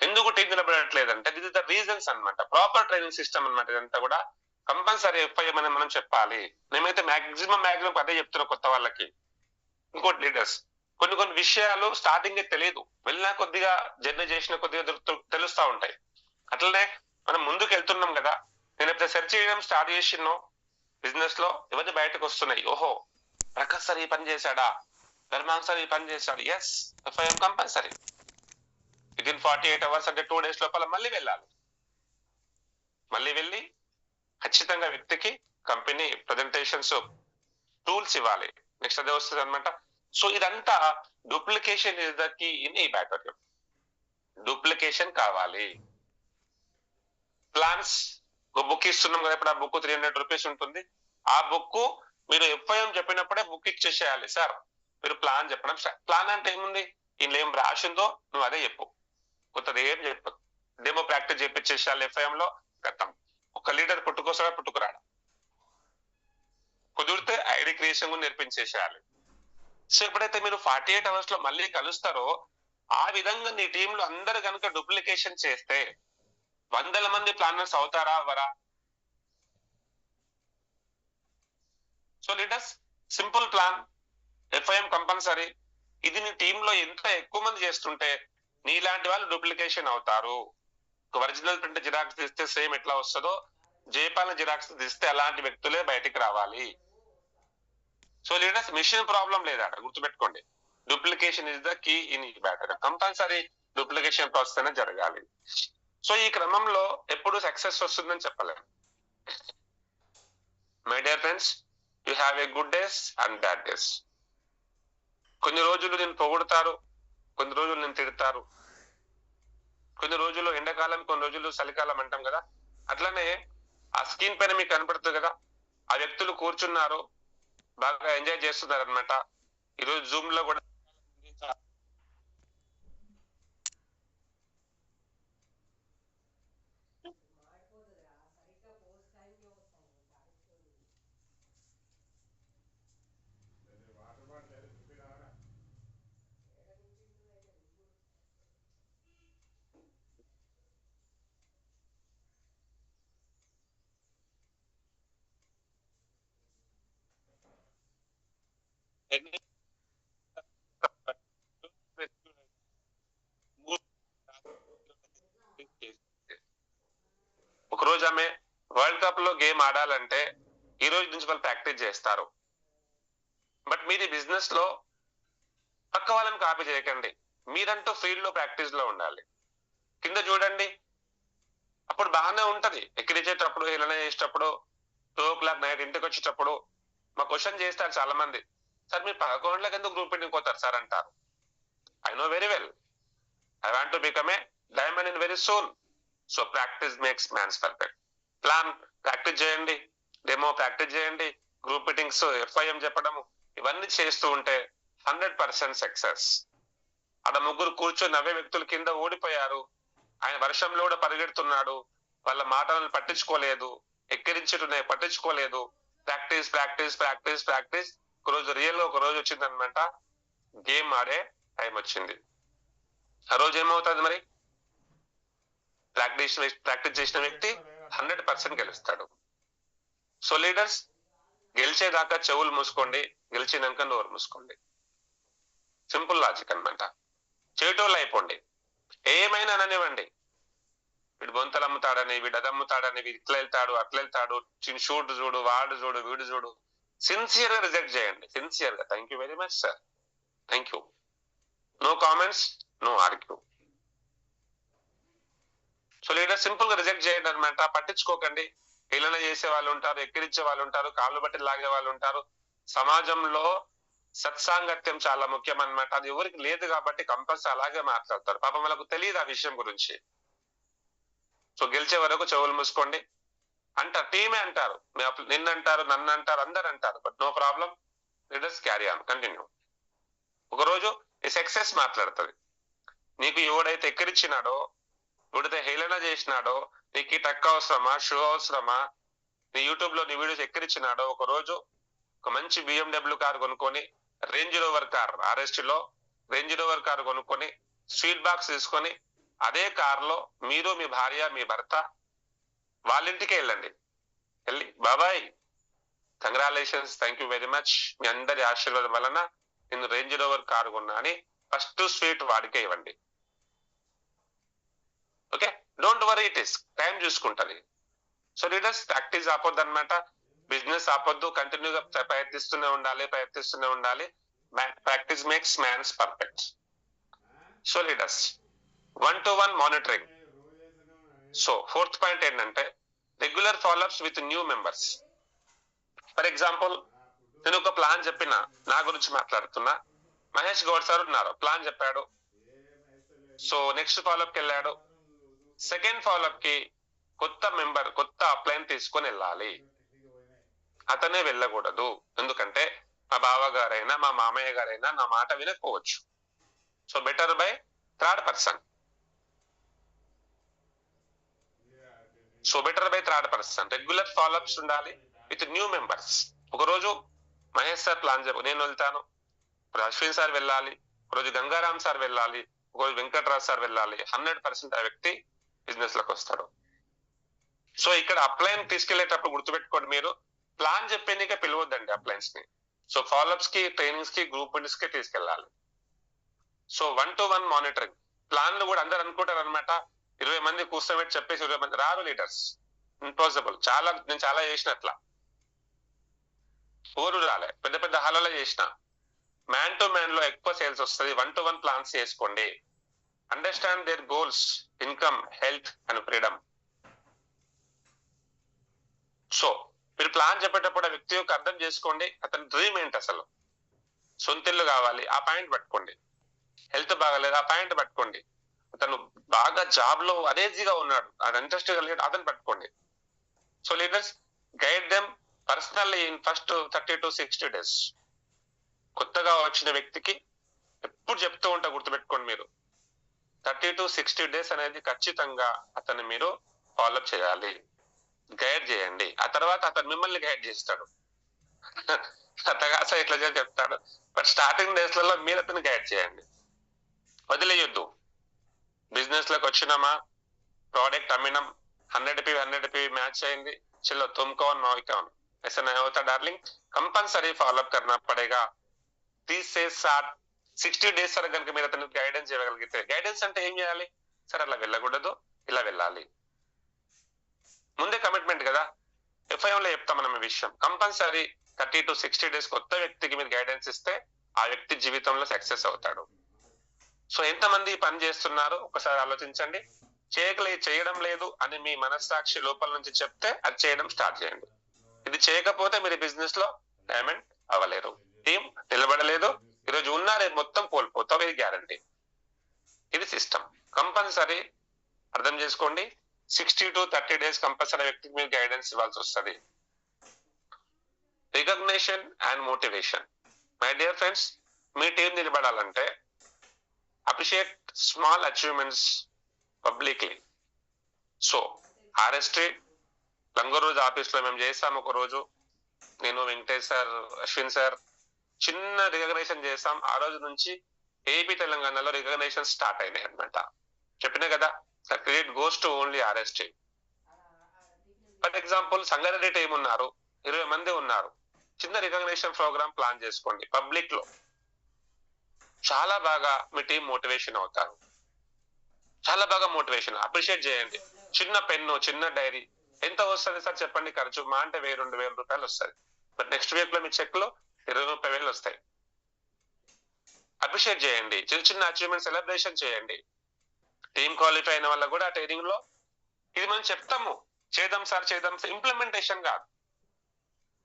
ఎందుకు టీం నిలబడట్లేదంటే దిస్ ఇస్ ద రీజన్స్ అన్నమాట. ప్రాపర్ ట్రైనింగ్ సిస్టమ్ అన్నమాట. ఇదంతా కూడా కంపల్సరీ ఎఫ్ఐఎం అని మనం చెప్పాలి. నేనైతే మాక్సిమం అదే చెప్తున్నా కొత్త వాళ్ళకి. ఇంకోటి లీడర్స్, కొన్ని విషయాలు స్టార్టింగ్ తెలియదు, వెళ్ళినా కొద్దిగా జర్నీ చేసిన కొద్దిగా తెలుస్తా ఉంటాయి. అట్లనే మనం ముందుకు వెళ్తున్నాం కదా, నేను ఎప్పుడైతే సెర్చ్ చేయడం స్టార్ట్ చేసినో బిజినెస్ లో ఇవన్నీ బయటకు వస్తున్నాయి. ఓహో ప్రకాష్ సార్ ఈ పని చేశాడా, ధర్మాంగ్ సార్ ఈ పని చేశాడు, S FIM compulsory. Within 48 hours అంటే 2 days లోపల మళ్ళీ వెళ్ళాలి. మళ్ళీ వెళ్ళి ఖచ్చితంగా వ్యక్తికి కంపెనీ ప్రజెంటేషన్స్ టూల్స్ ఇవ్వాలి. నెక్స్ట్ అదే వస్తుంది అనమాట. సో ఇదంతా duplication is the key in ఈ బ్యాటర్. డూప్లికేషన్ కావాలి. ప్లాన్స్ బుక్ ఇస్తున్నాం కదా, ఇప్పుడు ఆ బుక్ 300 rupees ఉంటుంది. ఆ బుక్ మీరు ఎఫ్ఐఎం చెప్పినప్పుడే బుక్ ఇచ్చేసేయాలి. సార్ మీరు ప్లాన్ చెప్పడం, ప్లాన్ అంటే ఏముంది, ఇందులో ఏం రాసిందో నువ్వు అదే చెప్పు, కొత్తది ఏం చెప్పు. Demo practice చేపించేసేయాలి. ఎఫ్ఐఎం లో గతం ఒక లీడర్ పుట్టుకోసాడా పుట్టుకురాడా, కుదిరితే ఐడి క్రియేషన్ కూడా నేర్పించేసేయాలి. సో ఎప్పుడైతే మీరు 48 hours లో మళ్ళీ కలుస్తారో, ఆ విధంగా నీ టీంలో అందరు కనుక డూప్లికేషన్ చేస్తే 100 మంది ప్లానర్స్ అవుతారా అవరా? So leaders, simple plan, FIM compulsory. ఇది నీ టీంలో ఎంత ఎక్కువ మంది చేస్తుంటే నీలాంటి వాళ్ళు డూప్లికేషన్ అవుతారు. ఒరిజినల్ ప్రింట్ జిరాక్స్ తీస్తే సేమ్ ఎట్లా వస్తుందో, జయపాల జిరాక్స్ తీస్తే అలాంటి వ్యక్తులే బయటికి రావాలి. సో లీడర్స్, మిషన్ ప్రాబ్లం లేదా గుర్తుపెట్టుకోండి. Duplication is the key in ఈ బ్యాటర్. కంపల్సరీ డూప్లికేషన్ ప్రాసెస్ అనేది జరగాలి. సో ఈ క్రమంలో ఎప్పుడు సక్సెస్ వస్తుందని చెప్పలేము. My dear friends, you have a good days and bad days. కొన్ని రోజులు నేను పొగుడుతారు, కొన్ని రోజులు నేను తిడతారు, కొన్ని రోజులు ఎండాకాలం, కొన్ని రోజులు చలికాలం అంటాం కదా. అట్లనే ఆ స్క్రీన్ పైన మీకు కనపడుతుంది కదా, ఆ వ్యక్తులు కూర్చున్నారు, బాగా ఎంజాయ్ చేస్తున్నారు అనమాట. ఈరోజు జూమ్ లో కూడా ఒకరోజు ఆమె వరల్డ్ కప్ లో గేమ్ ఆడాలంటే ఈ రోజు నుంచి వాళ్ళు ప్రాక్టీస్ చేస్తారు. బట్ మీది బిజినెస్ లో పక్క వాళ్ళని కాపీ చేయకండి, మీరంటూ ఫీల్డ్ లో ప్రాక్టీస్ లో ఉండాలి. కింద చూడండి, అప్పుడు బాగానే ఉంటది. ఎక్కిరించేటప్పుడు, హేళన చేసేటప్పుడు, 2 o'clock నైట్ ఇంటికి వచ్చేటప్పుడు మా క్వశ్చన్ చేస్తారు చాలా మంది, సార్ మీరు 11 ఎందుకు గ్రూప్ మీటింగ్ పోతారు సార్ అంటారు. I know very well, I want to become a diamond in very soon. So practice makes mans perfect. Plan practice చేయండి, డెమో ప్రాక్టీస్ చేయండి, గ్రూప్ మీటింగ్స్, ఎఫ్ఐఎం చెప్పడము, ఇవన్నీ చేస్తూ ఉంటే 100% సక్సెస్. అక్కడ ముగ్గురు కూర్చొని నవ్వే వ్యక్తులు కింద ఓడిపోయారు. ఆయన వర్షంలో కూడా పరిగెడుతున్నాడు, వాళ్ళ మాటలను పట్టించుకోలేదు, ఎక్కిరించుతున్నాయి పట్టించుకోలేదు. Practice practice practice practice. ఒక రోజు రియల్ గా ఒక రోజు వచ్చింది అనమాట, గేమ్ ఆడే టైం వచ్చింది. ఆ రోజు ఏమవుతుంది మరి, ప్రాక్టీస్ చేసిన వ్యక్తి 100% గెలుస్తాడు. సో లీడర్స్, గెలిచేదాకా చెవులు మూసుకోండి, గెలిచినాక నోరు మూసుకోండి. సింపుల్ లాజిక్ అనమాట. చేటోళ్ళు అయిపోండి, ఏమైనా అననివ్వండి. వీడు బొంతలు అమ్ముతాడని, వీడు అది అమ్ముతాడని, వీడు ఇట్లా వెళ్తాడు అట్లా వెళ్తాడు, షూట్ చూడు, వాడు చూడు, వీడు చూడు, సిన్సియర్ గా రిజెక్ట్ చేయండి. సిన్సియర్ గా, thank you very much sir, thank you, no comments, no argue. So leader, simple గా రిజెక్ట్ చేయండి అనమాట. పట్టించుకోకండి. హేళన చేసే వాళ్ళు ఉంటారు, ఎక్కిరించే వాళ్ళు ఉంటారు, కాళ్ళు బట్టి లాగే వాళ్ళు ఉంటారు. సమాజంలో సత్సాంగత్యం చాలా ముఖ్యం అనమాట. అది ఎవరికి లేదు కాబట్టి కంపల్సరీ అలాగే మాట్లాడతారు. పాపం వాళ్ళకు తెలియదు ఆ విషయం గురించి. సో గెలిచే వరకు చెవులు మూసుకోండి. అంటారు, టీమే అంటారు, నిన్ను అంటారు, నన్ను అంటారు, అందరు అంటారు. But no problem, let carry on, continue. ఒకరోజు ఈ సక్సెస్ మాట్లాడుతుంది. నీకు ఎవడైతే ఎక్కిరిచ్చినాడో, ఎవడైతే హేళన చేసినాడో, నీకు ఈ టక్ అవసరమా, షో అవసరమా, నీ యూట్యూబ్ లో నీ వీడియోస్ ఎక్కిరిచ్చినాడో, ఒక రోజు ఒక మంచి BMW కార్ కొనుక్కొని, రేంజ్ రోవర్ కార్, RST లో రేంజ్ రోవర్ కార్ కొనుక్కొని, స్వీట్ బాక్స్ తీసుకొని, అదే కార్ లో మీరు, మీ భార్య, మీ భర్త వాళ్ళ ఇంటికి వెళ్ళండి. వెళ్ళి బాబాయ్ congratulations, thank you very much, మీ అందరి ఆశీర్వాదం వలన నేను రేంజ్ రోవర్ కారు కొన్నా అని ఫస్ట్ స్వీట్ వాడికే ఇవ్వండి. Okay, don't worry, it is time చూసుకుంటది. సో లీడర్స్ ప్రాక్టీస్ ఆపొద్దు అనమాట, బిజినెస్ ఆపొద్దు, కంటిన్యూగా ప్రయత్నిస్తూనే ఉండాలి. Practice makes mans perfect. So leaders 1-to-1 monitoring. So fourth point ఏంటంటే regular follow ups with new members. For example, నేను ఒక ప్లాన్ చెప్పిన, నా గురించి మాట్లాడుతున్నా, మహేష్ గౌడ్ సార్ ఉన్నారు, ప్లాన్ చెప్పాడు. సో నెక్స్ట్ ఫాలోఅప్కి వెళ్ళాడు. సెకండ్ ఫాలోఅప్ కి కొత్త మెంబర్, కొత్త అప్లైన్ తీసుకొని వెళ్ళాలి. అతనే వెళ్ళకూడదు. ఎందుకంటే మా బావ గారైనా మా మామయ్య గారైనా నా మాట వినకపోవచ్చు. So better by third person. Regular follow ups ఉండాలి విత్ న్యూ మెంబర్స్. ఒకరోజు మహేష్ సార్ ప్లాన్ చెప్పు, నేను వెళ్తాను. అశ్విన్ సార్ వెళ్ళాలి, ఒకరోజు గంగారాం సార్ వెళ్ళాలి, ఒకరోజు వెంకటరాజ్ సార్ వెళ్ళాలి. 100% ఆ వ్యక్తి బిజినెస్ లోకి వస్తాడు. సో ఇక్కడ అప్లైన్ తీసుకెళ్లేటప్పుడు గుర్తుపెట్టుకోండి, మీరు ప్లాన్ చెప్పేందుకే పిలవద్దండి అప్లైన్స్ ని. సో ఫాలోఅప్స్ కి, ట్రైనింగ్స్ కి, గ్రూప్ మీటింగ్స్ కి తీసుకెళ్ళాలి. So 1-to-1 monitoring. ప్లాన్లు కూడా అందరు అనుకుంటారు అనమాట, 20 మంది కూర్చోబెట్టి చెప్పేసి 20 మంది రారు లీడర్స్, ఇంపాసిబుల్. నేను చాలా చేసినట్లా, ఊరు రాలే, పెద్ద పెద్ద హాలలో చేసిన. మ్యాన్ టు మ్యాన్ లో ఎక్కువ సేల్స్ వస్తుంది. 1-to-1 ప్లాన్స్ చేసుకోండి. Understand their goals, income, health and freedom. So మీరు ప్లాన్ చెప్పేటప్పుడు ఆ వ్యక్తి యొక్క అర్థం చేసుకోండి, అతని డ్రీమ్ ఏంటి, అసలు సొంతిల్లు కావాలి, ఆ పాయింట్ పట్టుకోండి. హెల్త్ బాగాలేదు, ఆ పాయింట్ పట్టుకోండి. అతను బాగా జాబ్ లో అనేజీగా ఉన్నాడు, అది ఇంట్రెస్ట్ కలిగాడు, అతను పట్టుకోండి. So leaders guide them personally in first 30 to 60 days. కొత్తగా వచ్చిన వ్యక్తికి ఎప్పుడు చెప్తూ ఉంటా, గుర్తుపెట్టుకోండి మీరు, 30 to 60 days అనేది ఖచ్చితంగా అతన్ని మీరు ఫాలోఅప్ చేయాలి, గైడ్ చేయండి. ఆ తర్వాత అతను మిమ్మల్ని గైడ్ చేస్తాడు. అతగాస ఇట్లా చెప్తాడు, బట్ స్టార్టింగ్ డేస్ లలో మీరు అతను గైడ్ చేయండి, వదిలేయొద్దు. బిజినెస్ లోకి వచ్చినామా, ప్రోడక్ట్ అమ్మినాం, 100 मैच అయింది, चलो तुम कौन मैं कौन, ऐसा नहीं होता डार्लिंग. कंपल्सरी फॉलोअप करना पड़ेगा. 30 से 60 days సార్ కనుక మీరు అతను గైడెన్స్ చేయగలిగితే, గైడెన్స్ అంటే ఏం చేయాలి సార్, అలా వెళ్ళకూడదు, ఇలా వెళ్ళాలి. ముందే కమిట్మెంట్ కదా, FIM లో చెప్తాం మనం ఈ విషయం. కంపల్సరీ 30 to 60 days కొత్త వ్యక్తికి మీరు గైడెన్స్ ఇస్తే ఆ వ్యక్తి జీవితంలో సక్సెస్ అవుతాడు. సో ఎంతమంది పని చేస్తున్నారు ఒకసారి ఆలోచించండి. చేయడం లేదు అని మీ మనస్సాక్షి లోపల నుంచి చెప్తే అది చేయడం స్టార్ట్ చేయండి. ఇది చేయకపోతే మీరు బిజినెస్ లో డైమండ్ అవ్వలేరు, టీం నిలబడలేదు, ఈరోజు ఉన్నారే మొత్తం కోల్పోతావు, ఇది గ్యారంటీ. ఇది సిస్టమ్. కంపల్సరీ అర్థం చేసుకోండి, 60 to 30 days కంపల్సరీ వ్యక్తికి మీరు గైడెన్స్ ఇవ్వాల్సి వస్తుంది. Recognition and motivation. My dear friends, మీ టీం నిలబడాలంటే appreciate small achievements publicly. So RST Languru office లో మేము చేసాం. ఒక రోజు నేను, వెంకటేష్ సార్, అశ్విన్ సార్ చిన్న రికగ్నేషన్ చేసాం. ఆ రోజు నుంచి ఏపీ తెలంగాణలో రికగ్నేషన్ స్టార్ట్ అయినాయి అనమాట. చెప్పినా కదా, credit goes to only RST. For example Sangareddy team ఉన్నారు, 20 మంది ఉన్నారు. చిన్న రికగ్నేషన్ ప్రోగ్రామ్ ప్లాన్ చేసుకోండి పబ్లిక్ లో, చాలా బాగా మీ టీం మోటివేషన్ అవుతారు. చాలా బాగా మోటివేషన్, అప్రిషియేట్ చేయండి. చిన్న పెన్ను, చిన్న డైరీ, ఎంత వస్తుంది సార్ చెప్పండి ఖర్చు, మా అంటే 1000-2000 రూపాయలు వస్తుంది. బట్ నెక్స్ట్ వీక్ లో మీ చెక్ లో 20,000 వస్తాయి. అప్రిషియేట్ చేయండి, చిన్న చిన్న అచీవ్మెంట్ సెలబ్రేషన్ చేయండి. టీం క్వాలిఫై అయిన వల్ల కూడా ట్రైనింగ్ లో ఇది మనం చెప్తాము, చేద్దాం సార్, ఇంప్లిమెంటేషన్ కాదు,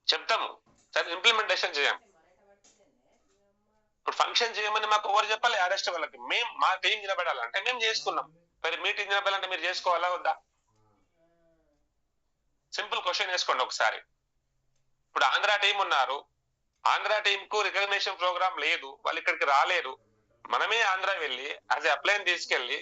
చెప్తాము సార్, ఇంప్లిమెంటేషన్ చేయం. ఇప్పుడు ఫంక్షన్ చేయమని మాకు ఎవరు చెప్పాలి? RST వాళ్ళకి. మా టీం నిలబడాలంటే మేము చేసుకున్నాం, మరి మీ టీం నిలబడాలంటే మీరు చేసుకోవాలా వద్దా? సింపుల్ క్వశ్చన్ వేసుకోండి ఒకసారి. ఇప్పుడు ఆంధ్ర టీం ఉన్నారు, ఆంధ్ర టీం కు రికగ్నిషన్ ప్రోగ్రామ్ లేదు, వాళ్ళు ఇక్కడికి రాలేరు. మనమే ఆంధ్ర వెళ్ళి యాజ్ అప్లైన్ తీసుకెళ్లి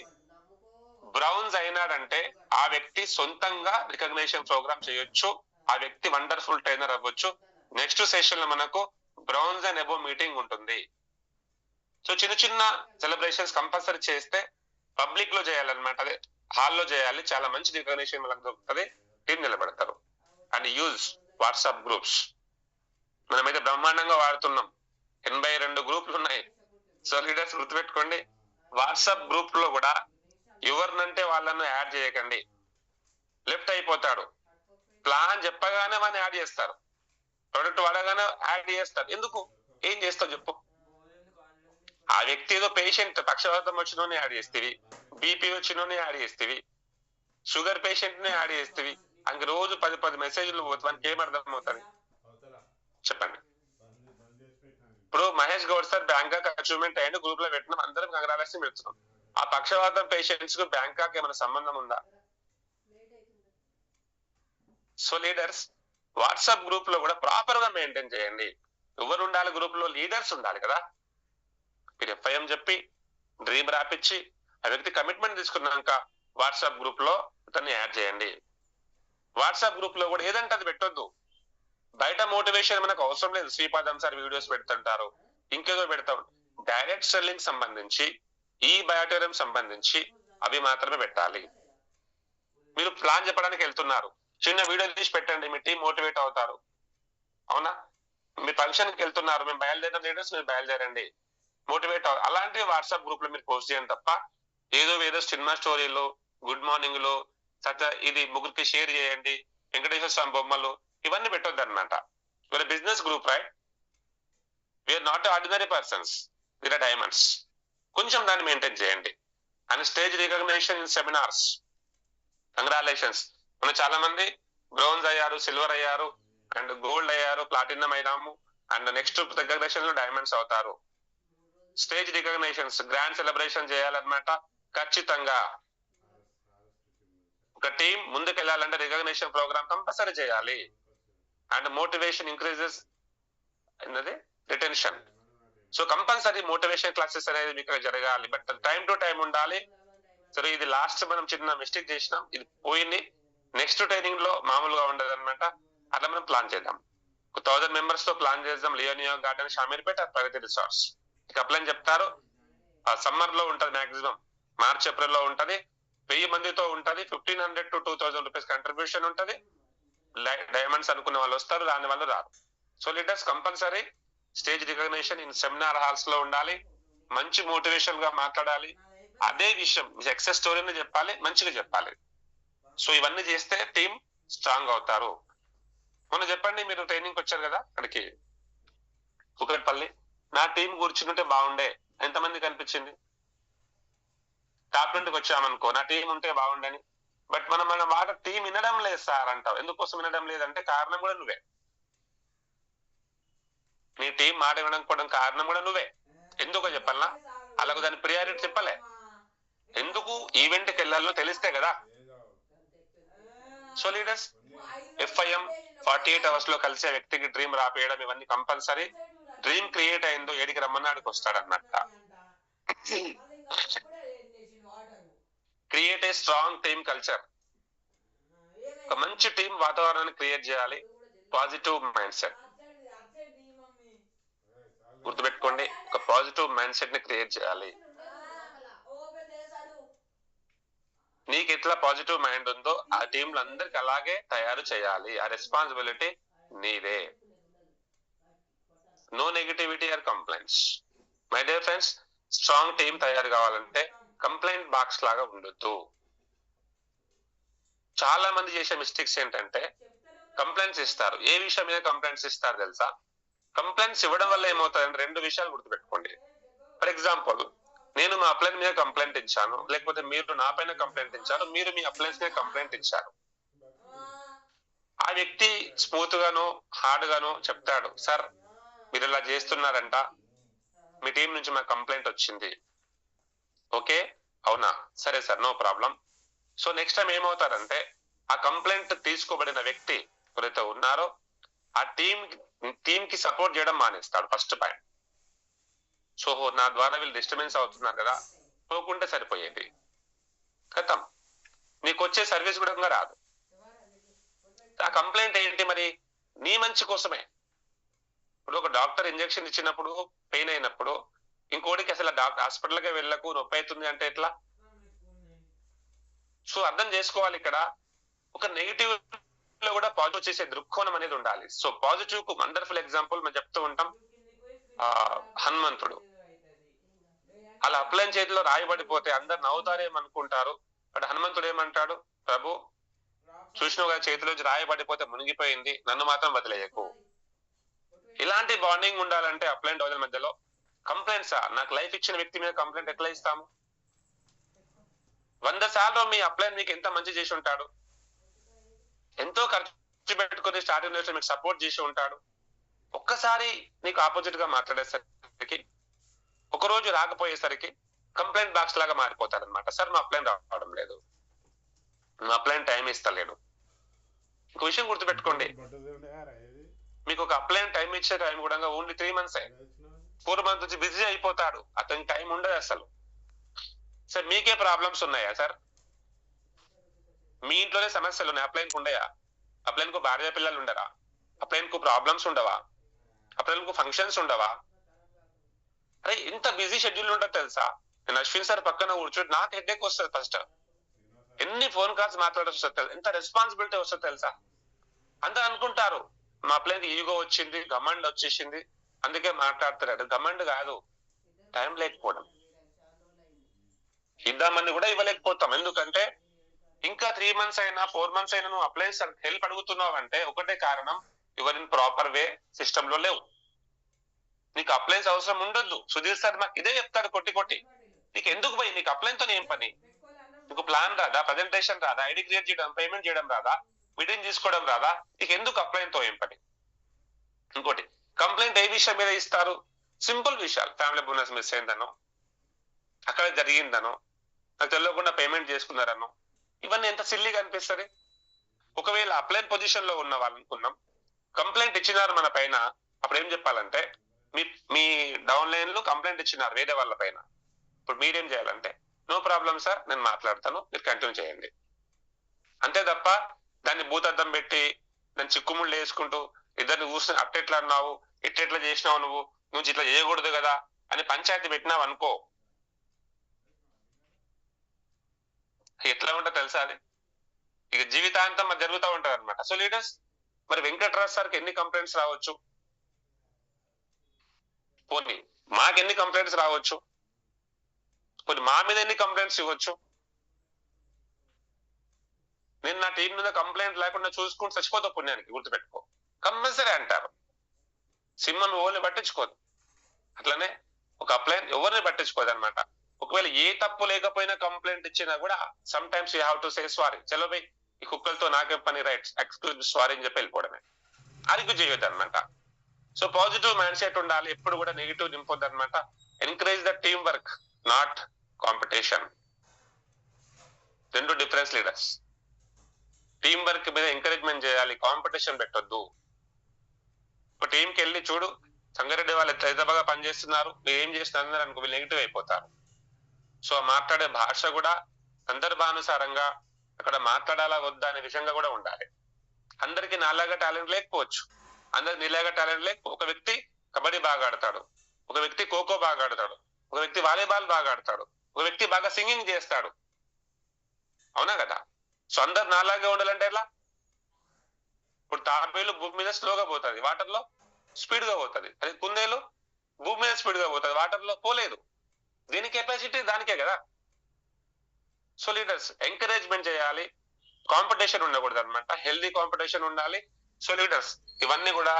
బ్రౌన్స్ అయినాడంటే ఆ వ్యక్తి సొంతంగా రికగ్నిషన్ ప్రోగ్రామ్ చేయొచ్చు. ఆ వ్యక్తి వండర్ఫుల్ ట్రైనర్ అవ్వచ్చు. నెక్స్ట్ సెషన్ లో మనకు బ్రౌన్స్ అండ్ అబోవ్ మీటింగ్ ఉంటుంది. సో చిన్న చిన్న సెలబ్రేషన్స్ కంపల్సరీ చేస్తే పబ్లిక్ లో చేయాలన్నమాట, అదే హాల్లో చేయాలి. చాలా మంచి రికగ్నిషన్ మనకు దొరుకుతుంది, టీం నిలబడతారు. And use WhatsApp groups. మనమైతే బ్రహ్మాండంగా వాడుతున్నాం. 82 గ్రూపులు ఉన్నాయి. సో లీడర్స్ గుర్తుపెట్టుకోండి, వాట్సాప్ గ్రూప్ లో కూడా ఎవరినంటే వాళ్ళను యాడ్ చేయకండి. లెఫ్ట్ అయిపోతాడు. ప్లాన్ చెప్పగానే మన యాడ్ చేస్తారు, ప్రొడక్ట్ వాడగానే యాడ్ చేస్తారు. ఎందుకు? ఏం చేస్తావు చెప్పు? ఆ వ్యక్తి ఏదో పేషెంట్, పక్షవాతం వచ్చినోని యాడ్ చేస్తేవి, బీపీ వచ్చినోని యాడ్ చేస్తేవి, షుగర్ పేషెంట్ ని యాడ్ చేస్తేవి. అంక రోజు 10 మెసేజ్లు పోతే మనకి ఏం అర్థం అవుతుంది చెప్పండి? ఇప్పుడు Mahesh Goud sir Bangkok achievement అయ్యింది, గ్రూప్ లో పెట్టినాం, అందరం కంగ్రాచులేషన్ పెడుతున్నాం. ఆ పక్షవాతం పేషెంట్స్ కు బ్యాంకాక్ ఏమైనా సంబంధం ఉందా? సో లీడర్స్ వాట్సాప్ గ్రూప్ లో కూడా ప్రాపర్ గా మెయింటైన్ చేయండి. ఎవరు ఉండాలి గ్రూప్ లో? లీడర్స్ ఉండాలి కదా. మీరు ఎఫ్ఐఎం చెప్పి డ్రీమ్ రాపిచ్చి ఆ వ్యక్తి కమిట్మెంట్ తీసుకున్నాక వాట్సాప్ గ్రూప్ లో అతన్ని యాడ్ చేయండి. వాట్సాప్ గ్రూప్ లో కూడా ఏదంటే అది పెట్టొద్దు. బయట మోటివేషన్ మనకు అవసరం లేదు. శ్రీపాదం సార్ వీడియోస్ పెడుతుంటారు, ఇంకేదో పెడతాం. డైరెక్ట్ సెల్లింగ్ సంబంధించి, ఈ బయోటోరియం సంబంధించి అవి మాత్రమే పెట్టాలి. మీరు ప్లాన్ చెప్పడానికి వెళ్తున్నారు, చిన్న వీడియో తీసి పెట్టండి, మీ టీం మోటివేట్ అవుతారు. అవునా? మీ ఫంక్షన్కి వెళ్తున్నారు, మేము బయలుదేరిన లీడర్స్ మీరు బయలుదేరండి, మోటివేట్ అవ్వాలి. అలాంటివి వాట్సాప్ గ్రూప్ లో మీరు పోస్ట్ చేయండి తప్ప ఏదో సినిమా స్టోరీలు, గుడ్ మార్నింగ్ లో ఇది ముగ్గురికి షేర్ చేయండి, వెంకటేశ్వర స్వామి బొమ్మలు, ఇవన్నీ పెట్టొద్దు అనమాట. We are business group, right? We are not ordinary persons, we are diamonds. కొంచెం దాన్ని మెయింటైన్ చేయండి. And stage recognition in seminars, congratulations. మనం చాలా మంది బ్రౌన్స్ అయ్యారు, సిల్వర్ అయ్యారు, అండ్ గోల్డ్ అయ్యారు, ప్లాటినం అయినాము, అండ్ నెక్స్ట్ రికగ్నిషన్ లో డైమండ్స్ అవుతారు. స్టేజ్ రికగ్నిషన్స్, గ్రాండ్ సెలబ్రేషన్ చేయాలన్నమాట ఖచ్చితంగా. ఒక టీం ముందుకు వెళ్ళాలంటే రికగ్నిషన్ ప్రోగ్రామ్ కంపల్సరీ చేయాలి. అండ్ మోటివేషన్ ఇంక్రీజెస్ అన్నది retention. So compulsory motivation classes అనేది మీకు జరగాలి, బట్ టైం టు టైం ఉండాలి. సరే, ఇది లాస్ట్ మనం చిన్న మిస్టేక్ చేసినాం, ఇది పోయింది. నెక్స్ట్ ట్రైనింగ్ లో మామూలుగా ఉండదు అనమాట. అట్లా మనం ప్లాన్ చేద్దాం. 1000 మెంబర్స్ తో ప్లాన్ చేద్దాం. లియోనియో గార్డెన్, షామీర్పేట, ప్రగతి రిసార్ట్స్. ఇక అప్లైన్ చెప్తారు. సమ్మర్ లో ఉంటది, మాక్సిమం మార్చ్ ఏప్రిల్ లో ఉంటది. 1000 మందితో ఉంటది. 1500 to 2000 రూపీస్ కంట్రిబ్యూషన్ ఉంటది. డైమండ్స్ అనుకున్న వాళ్ళు వస్తారు, రాని వాళ్ళు రారు. So leaders compulsory stage recognition in seminar halls లో ఉండాలి. మంచి మోటివేషన్ గా మాట్లాడాలి. అదే విషయం సక్సెస్ స్టోరీని చెప్పాలి, మంచిగా చెప్పాలి. సో ఇవన్నీ చేస్తే టీం స్ట్రాంగ్ అవుతారు. మొన్న చెప్పండి, మీరు ట్రైనింగ్ వచ్చారు కదా అక్కడికి కుకట్పల్లి, నా టీం కూర్చుంటే బాగుండే, ఎంతమంది కనిపించింది? టాప్ 20కి వచ్చామనుకో, నా టీం ఉంటే బాగుండని. బట్ మన మాట టీం వినడం లేదు సార్ అంటావు. ఎందుకోసం వినడం లేదంటే కారణం కూడా నువ్వే. నీ టీం మాట వినకపోవడం కారణం కూడా నువ్వే. ఎందుకో చెప్పాలనా? అలాగే దాని ప్రియారిటీ చెప్పలే. ఎందుకు ఈవెంట్కి వెళ్ళాలో తెలిస్తే కదా. సో లీడర్స్ ఎఫ్ఐఎం 48 hours లో కలిసే వ్యక్తికి డ్రీమ్ రాపేయడం, ఇవన్నీ కంపల్సరీ. డ్రీమ్ క్రియేట్ అయిందో ఏడికి రమ్మన్నాడికి వస్తాడన్నమాట. Create a strong team culture. ఒక మంచి టీం వాతావరణాన్ని క్రియేట్ చేయాలి. పాజిటివ్ మైండ్ సెట్ గుర్తుపెట్టుకోండి. ఒక పాజిటివ్ మైండ్ సెట్ ని క్రియేట్ చేయాలి. నీకు ఎట్లా పాజిటివ్ మైండ్ ఉందో ఆ టీంలో అందరికి అలాగే తయారు చేయాలి. ఆ రెస్పాన్సిబిలిటీ నీదే. No negativity or complaints. My dear friends, strong team తయారు కావాలంటే కంప్లైంట్ బాక్స్ లాగా ఉండొద్దు. చాలా మంది చేసే మిస్టేక్స్ ఏంటంటే కంప్లైంట్స్ ఇస్తారు. ఏ విషయం మీద కంప్లైంట్స్ ఇస్తారు తెలుసా? కంప్లైంట్స్ ఇవ్వడం వల్ల ఏమవుతాయంటే 2 విషయాలు గుర్తుపెట్టుకోండి. ఫర్ ఎగ్జాంపుల్, నేను మా అప్లైన్ మీద కంప్లైంట్ ఇచ్చాను, లేకపోతే మీరు నా పైన కంప్లైంట్ ఇచ్చారు, మీరు మీ అప్లైన్స్ మీద కంప్లైంట్ ఇచ్చారు. ఆ వ్యక్తి స్మూత్ గాను హార్డ్ గాను చెప్తాడు, సార్ మీరు ఇలా చేస్తున్నారంట, మీ టీం నుంచి మాకు కంప్లైంట్ వచ్చింది. ఓకే, అవునా, సరే sir, no problem. So next time ఏమవుతారంటే ఆ కంప్లైంట్ తీసుకోబడిన వ్యక్తి ఎవరైతే ఉన్నారో ఆ టీమ్ కి సపోర్ట్ చేయడం మానేస్తాడు. First point. సో నా ద్వారా వీళ్ళు డిస్టర్బెన్స్ అవుతున్నారు కదా, పోకుంటే సరిపోయేది, ఖతం, నీకు వచ్చే సర్వీస్ కూడా రాదు. ఆ కంప్లైంట్ ఏంటి మరి? నీ మంచి కోసమే. ఇప్పుడు ఒక డాక్టర్ ఇంజెక్షన్ ఇచ్చినప్పుడు పెయిన్ అయినప్పుడు ఇంకోటికి అసలు హాస్పిటల్కే వెళ్ళకు, నొప్పి అవుతుంది అంటే ఎట్లా? సో అర్థం చేసుకోవాలి, ఇక్కడ ఒక నెగిటివ్ లో కూడా పాజిటివ్ చేసే దృక్కోణం అనేది ఉండాలి. సో పాజిటివ్ కు వండర్ఫుల్ ఎగ్జాంపుల్ మనం చెప్తూ ఉంటాం హనుమంతుడు. అలా అప్లైన్ చేతిలో రాయబడిపోతే అందరు నవ్వుతారేమనుకుంటారు, బట్ హనుమంతుడు ఏమంటాడు? ప్రభు చూసినవుగా చేతిలోంచి రాయబడిపోతే మునిగిపోయింది, నన్ను మాత్రం వదిలేయకు. ఇలాంటి బాండింగ్ ఉండాలంటే అప్లైన్ డౌజర్ మధ్యలో కంప్లైంట్స్ నాకు లైఫ్ ఇచ్చిన వ్యక్తి మీద కంప్లైంట్ ఎట్లా ఇస్తాము? 100 సార్లు మీ అప్లైన్ మీకు ఎంత మంచి చేసి ఉంటాడు, ఎంతో ఖర్చు పెట్టుకుని స్టార్టింగ్ లో మీకు సపోర్ట్ చేసి ఉంటాడు. ఒక్కసారి నీకు ఆపోజిట్ గా మాట్లాడేసరికి, ఒక రోజు రాకపోయేసరికి కంప్లైంట్ బాక్స్ లాగా మారిపోతాడు అనమాట. సార్ మా అప్లైన్ రావడం లేదు, మా అప్లైన్ టైం ఇస్తలేడు. ఇంకో విషయం గుర్తుపెట్టుకోండి, మీకు ఒక అప్లైన్ టైం ఇచ్చే టైం కూడా ఓన్లీ 3 months. 4 months నుంచి బిజీ అయిపోతాడు, అతనికి టైం ఉండదు అసలు. సార్ మీకే ప్రాబ్లమ్స్ ఉన్నాయా సార్? మీ ఇంట్లోనే సమస్యలు ఉన్నాయి, అప్లైన్ కు ఉండయా? అప్లైన్ కు భార్య పిల్లలు ఉండరా? అప్లైన్ కు ప్రాబ్లమ్స్ ఉండవా? అప్లైన్ కు ఫంక్షన్స్ ఉండవా? అరే ఇంత బిజీ షెడ్యూల్ ఉండదు తెలుసా? నేను అశ్విన్ సార్ పక్కన కూర్చోటి నాకు హెడ్ఏక్ వస్తుంది ఫస్ట్. ఎన్ని ఫోన్ కాల్స్ మాట్లాడాల్సి వస్తుంది తెలుసా? ఎంత రెస్పాన్సిబిలిటీ వస్తుంది తెలుసా? అందరూ అనుకుంటారు మా అప్లైన్ ఈగో వచ్చింది, గమండ్ వచ్చేసింది, అందుకే మాట్లాడుతున్నాడు. గమండ్ కాదు, టైం లేకపోవడం. ఇద్దామని కూడా ఇవ్వలేకపోతాం. ఎందుకంటే ఇంకా 3 months అయినా 4 months అయినా నువ్వు అప్లైన్స్ హెల్ప్ అడుగుతున్నావు అంటే ఒకటే కారణం, your in proper way system లో లేవు. నీకు అప్లైన్స్ అవసరం ఉండొద్దు. సుధీర్ సార్ మాకు ఇదే చెప్తాడు కొట్టి కొట్టి, నీకు ఎందుకు పోయి, నీకు అప్లైన్ తో ఏం పని? నీకు ప్లాన్ రాదా, ప్రజెంటేషన్ రాదా, ఐడి క్రియేట్ చేయడం, పేమెంట్ చేయడం రాదా, మీటింగ్ తీసుకోవడం రాదా? నీకు ఎందుకు అప్లైన్ తో ఏం పని? ఇంకోటి, కంప్లైంట్ ఏ విషయం మీద ఇస్తారు? సింపుల్ విషయాలు, ఫ్యామిలీ బోనస్ మిస్ అయిందనో, అక్కడ జరిగిందనో, నాకు తెలియకుండా పేమెంట్ చేసుకున్నారనో, ఇవన్నీ ఎంత సిల్లీగా అనిపిస్తుంది. ఒకవేళ అప్లైన్ పొజిషన్ లో ఉన్న వాళ్ళు అనుకున్నాం, కంప్లైంట్ ఇచ్చినారు మన పైన, అప్పుడు ఏం చెప్పాలంటే మీ డౌన్ లైన్ లో కంప్లైంట్ ఇచ్చినారు వేరే వాళ్ళ పైన, ఇప్పుడు మీరేం చేయాలంటే నో ప్రాబ్లం సార్ నేను మాట్లాడతాను, మీరు కంటిన్యూ చేయండి. అంతే తప్ప దాన్ని భూతద్దం పెట్టి దాన్ని చిక్కుముళ్ళు వేసుకుంటూ ఇద్దరిని కూర్చొని అట్టెట్లా అన్నావు, ఎట్టెట్లా చేసినావు, నువ్వు ఇట్లా చేయకూడదు కదా అని పంచాయతీ పెట్టినావు అనుకో, ఎట్లా ఉంటుందో తెలుసా? అది ఇక జీవితాంతం అది జరుగుతూ ఉంటది అనమాట. సో లీడర్స్, మరి వెంకటరాజ్ సార్కి ఎన్ని కంప్లైంట్స్ రావచ్చు? పోనీ మాకెన్ని కంప్లైంట్స్ రావచ్చు? పోనీ మా మీద ఎన్ని కంప్లైంట్స్ ఇవ్వచ్చు? నేను నా టీం మీద కంప్లైంట్ లేకుండా చూసుకుని చచ్చిపోతావు పుణ్యానికి, గుర్తుపెట్టుకో. కంపల్సరీ అంటారు, సింహం ఎవరిని పట్టించుకోదు. అట్లనే ఒక అప్లైన్ ఎవరిని పట్టించుకోదు అనమాట. ఒకవేళ ఏ తప్పు లేకపోయినా కంప్లైంట్ ఇచ్చినా కూడా some times you have to say sorry, చలో బై ఈ కుక్కలతో నాకే పని, రైట్స్ ఎక్స్క్యూజ్ సారీ అని చెప్పి వెళ్ళిపోవడమే, ఆర్గ్యూ చేయొద్దు అనమాట. సో పాజిటివ్ మైండ్ సెట్ ఉండాలి, ఎప్పుడు కూడా నెగిటివ్ నింపొద్దు అనమాట. Encourage the team work, not competition. రెండు డిఫరెన్స్ లీడర్స్. టీం వర్క్ మీద ఎంకరేజ్మెంట్ చేయాలి, కాంపిటీషన్ పెట్టొద్దు. ఒక టీంకి వెళ్ళి చూడు, సంగారెడ్డి వాళ్ళు ఎంత బాగా పనిచేస్తున్నారు, మీరు ఏం చేస్తున్నారు అనుకో, వీళ్ళు నెగిటివ్ అయిపోతారు. సో మాట్లాడే భాష కూడా సందర్భానుసారంగా అక్కడ మాట్లాడాలా వద్దా అనే విషయంగా కూడా ఉండాలి. అందరికి నాలాగా టాలెంట్ లేకపోవచ్చు, అందరికి నీలాగా టాలెంట్ లేకపో. ఒక వ్యక్తి కబడ్డీ బాగా ఆడతాడు, ఒక వ్యక్తి ఖోఖో బాగా ఆడతాడు, ఒక వ్యక్తి వాలీబాల్ బాగా ఆడతాడు, ఒక వ్యక్తి బాగా సింగింగ్ చేస్తాడు, అవునా కదా? సో అందరు నాలాగే ఉండాలంటే ఎలా? ఇప్పుడు తాబేలు భూమి మీద స్లోగా పోతుంది, వాటర్ లో స్పీడ్ గా పోతుంది. అదే కుందేలు భూమి మీద స్పీడ్ గా పోతుంది, వాటర్ లో పోలేదు. దీని కెపాసిటీ దానికే కదా. సో లీడర్స్ ఎంకరేజ్మెంట్ చేయాలి, కాంపిటీషన్ ఉండకూడదు అనమాట, హెల్దీ కాంపిటీషన్ ఉండాలి. సో లీడర్స్ ఇవన్నీ కూడా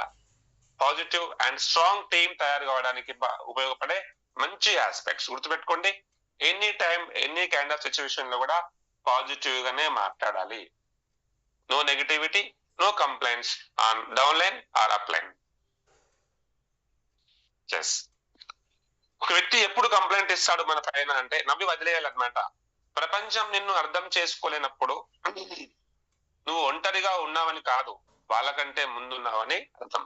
పాజిటివ్ అండ్ స్ట్రాంగ్ టీమ్ తయారు కావడానికి ఉపయోగపడే మంచి ఆస్పెక్ట్స్. గుర్తుపెట్టుకోండి, any time any kind of situation లో కూడా పాజిటివ్ గానే మాట్లాడాలి. No negativity, no complaints on down line or up line. Yes, ఒక వ్యక్తి ఎప్పుడు కంప్లైంట్ ఇస్తాడు మన పైన అంటే నవ్వి వదిలేయాలన్నమాట. ప్రపంచం నిన్ను అర్థం చేసుకోలేనప్పుడు నువ్వు ఒంటరిగా ఉన్నావని కాదు, వాళ్ళకంటే ముందున్నావని అర్థం.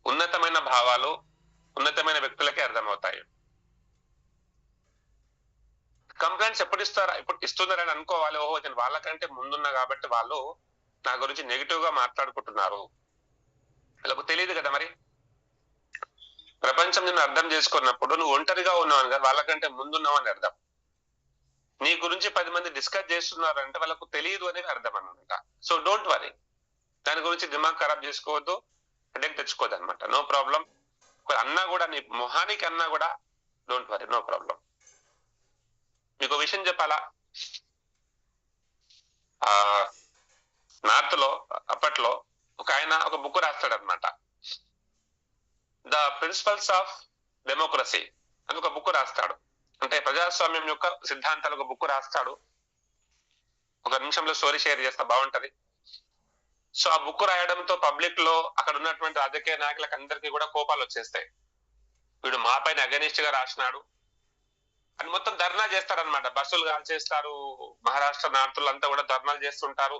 ఉన్నతమైన భావాలు ఉన్నతమైన వ్యక్తులకే అర్థమవుతాయి. కంప్లైంట్స్ ఎప్పుడు ఇస్తారా? ఇప్పుడు ఇస్తున్నారని అనుకోవాలి. ఓహో నేను వాళ్ళకంటే ముందున్నా కాబట్టి వాళ్ళు నా గురించి నెగిటివ్ గా మాట్లాడుకుంటున్నారు. వీళ్ళకు తెలియదు కదా మరి. ప్రపంచం నిన్ను అర్థం చేసుకున్నప్పుడు నువ్వు ఒంటరిగా ఉన్నావు కదా, వాళ్ళకంటే ముందున్నావు అని అర్థం. నీ గురించి 10 మంది డిస్కస్ చేస్తున్నారంటే వాళ్ళకు తెలియదు అనేది అర్థం అనమాట. సో డోంట్ వరీ, దాని గురించి దిమాగ్ ఖరాబ్ చేసుకోవద్దు, హెడేక్ తెచ్చుకోవద్దు అనమాట. No problem. అన్నా కూడా నీ మొహానికి అన్నా కూడా డోంట్ వరీ, నో ప్రాబ్లం. మీకు విషయం చెప్పాలా, నార్త్ లో అప్పట్లో ఒక ఆయన ఒక బుక్ రాస్తాడు అనమాట, ద ప్రిన్సిపల్స్ ఆఫ్ డెమోక్రసీ అని ఒక బుక్ రాస్తాడు. అంటే ప్రజాస్వామ్యం యొక్క సిద్ధాంతాలు ఒక బుక్ రాస్తాడు. ఒక నిమిషంలో స్టోరీ షేర్ చేస్తా, బాగుంటది. సో ఆ బుక్ రాయడంతో పబ్లిక్ లో అక్కడ ఉన్నటువంటి రాజకీయ నాయకులకు అందరికీ కూడా కోపాలు వచ్చేస్తాయి. వీడు మా పైన అగనిస్ట్ గా రాసినాడు అని మొత్తం ధర్నా చేస్తారనమాట. బస్సులు కాల్చేస్తారు, మహారాష్ట్ర నార్తులు అంతా కూడా ధర్నాలు చేస్తుంటారు,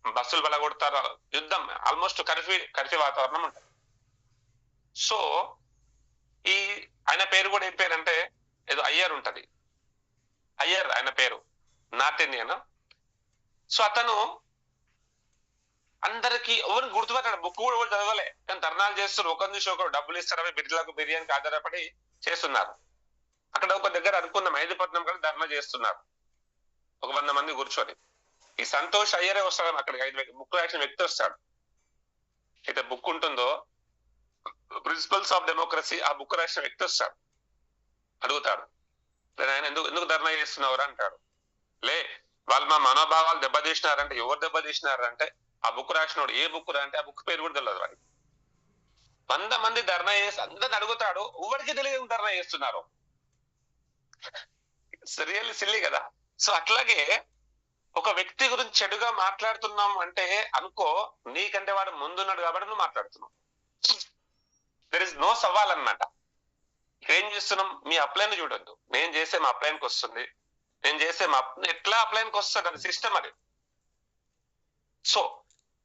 బస్సులు బలగొడతారు, యుద్ధం, ఆల్మోస్ట్ కర్ఫ్యూ వాతావరణం ఉంటుంది. సో ఈ ఆయన పేరు కూడా ఏం పేరు అంటే ఏదో అయ్యర్ ఉంటది, అయ్యర్ ఆయన పేరు, నార్త్ ఇండియన్. సో అతను అందరికి ఎవరిని గుర్తుపెట్టాడు, బుక్ కూడా ఎవరు చదవలే, కానీ ధర్నాలు చేస్తారు. ఒకరి నుంచి ఒకరు డబ్బులు ఇస్తారని బిడ్డలకు బిర్యానీకి ఆధారపడి చేస్తున్నారు. అక్కడ ఒక దగ్గర అనుకున్న మైదీపట్నం కూడా ధర్నా చేస్తున్నారు, ఒక 100 మంది కూర్చొని. ఈ సంతోష్ అయ్యరే వస్తాడు అక్కడికి, బుక్ రాసిన వ్యక్తి వస్తాడు. అయితే బుక్ ఉంటుందో ప్రిన్సిపల్స్ ఆఫ్ డెమోక్రసీ, ఆ బుక్ రాసిన వ్యక్తి వస్తాడు, అడుగుతాడు, ఆయన ఎందుకు ధర్నా చేస్తున్నావురా అంటాడు. లే వాళ్ళు మా మనోభావాలు దెబ్బతీసినారంటే. ఎవరు దెబ్బతీసినారంటే ఆ బుక్ రాసినోడు. ఏ బుక్ రా అంటే ఆ బుక్ పేరు కూడా తెలియదు వాడికి. 100 మంది ధర్నా చేసి అందరిని అడుగుతాడు, ఎవరికి తెలియదు ధర్నా చేస్తున్నారు. రియల్లీ సిల్లీ కదా. సో అట్లాగే ఒక వ్యక్తి గురించి చెడుగా మాట్లాడుతున్నాం అంటే అనుకో, నీకంటే వాడు ముందున్నాడు కాబట్టి నువ్వు మాట్లాడుతున్నావు. దెర్ ఇస్ నో సవాల్ అన్నమాట. ఇక్కడ ఏం చేస్తున్నాం, మీ అప్లైన్ చూడొద్దు, నేను చేసే మా అప్లైన్కి వస్తుంది, నేను చేసే మా ఎట్లా అప్లైన్కి వస్తుంది, అది సిస్టమ్ అది. సో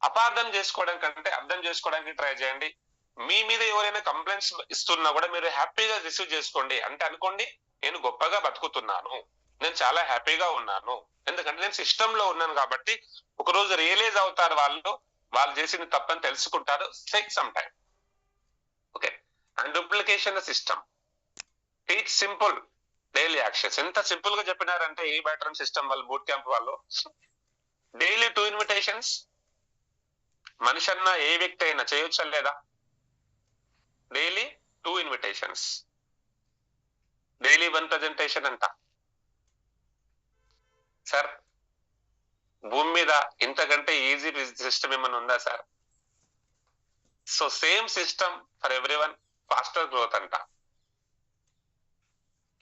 అపార్థం చేసుకోవడం కంటే అర్థం చేసుకోవడానికి ట్రై చేయండి. మీ మీద ఎవరైనా కంప్లైంట్స్ ఇస్తున్నా కూడా మీరు హ్యాపీగా రిసీవ్ చేసుకోండి. అంటే అనుకోండి, నేను గొప్పగా బతుకుతున్నాను, నేను చాలా హ్యాపీగా ఉన్నాను, ఎందుకంటే నేను సిస్టమ్ లో ఉన్నాను కాబట్టి. ఒకరోజు రియలైజ్ అవుతారు వాళ్ళు చేసిన తప్పని తెలుసుకుంటారు. Take some time. Okay. And duplication system, teach simple daily actions. ఎంత సింపుల్ గా చెప్పినారంటే ఈ బ్యాటరన్ సిస్టమ్ వాళ్ళు, బూట్ క్యాంప్ వాళ్ళు, డైలీ 2 ఇన్విటేషన్స్. మనిషి అన్నా ఏ వ్యక్తి అయినా చేయొచ్చా లేదా? డైలీ 2 ఇన్విటేషన్స్, డైలీ 1 ప్రజెంటేషన్ అంట. సార్ భూమి మీద ఇంతకంటే ఈజీ సిస్టమ్ ఏమైనా ఉందా sir? So same system for everyone, faster growth అంట.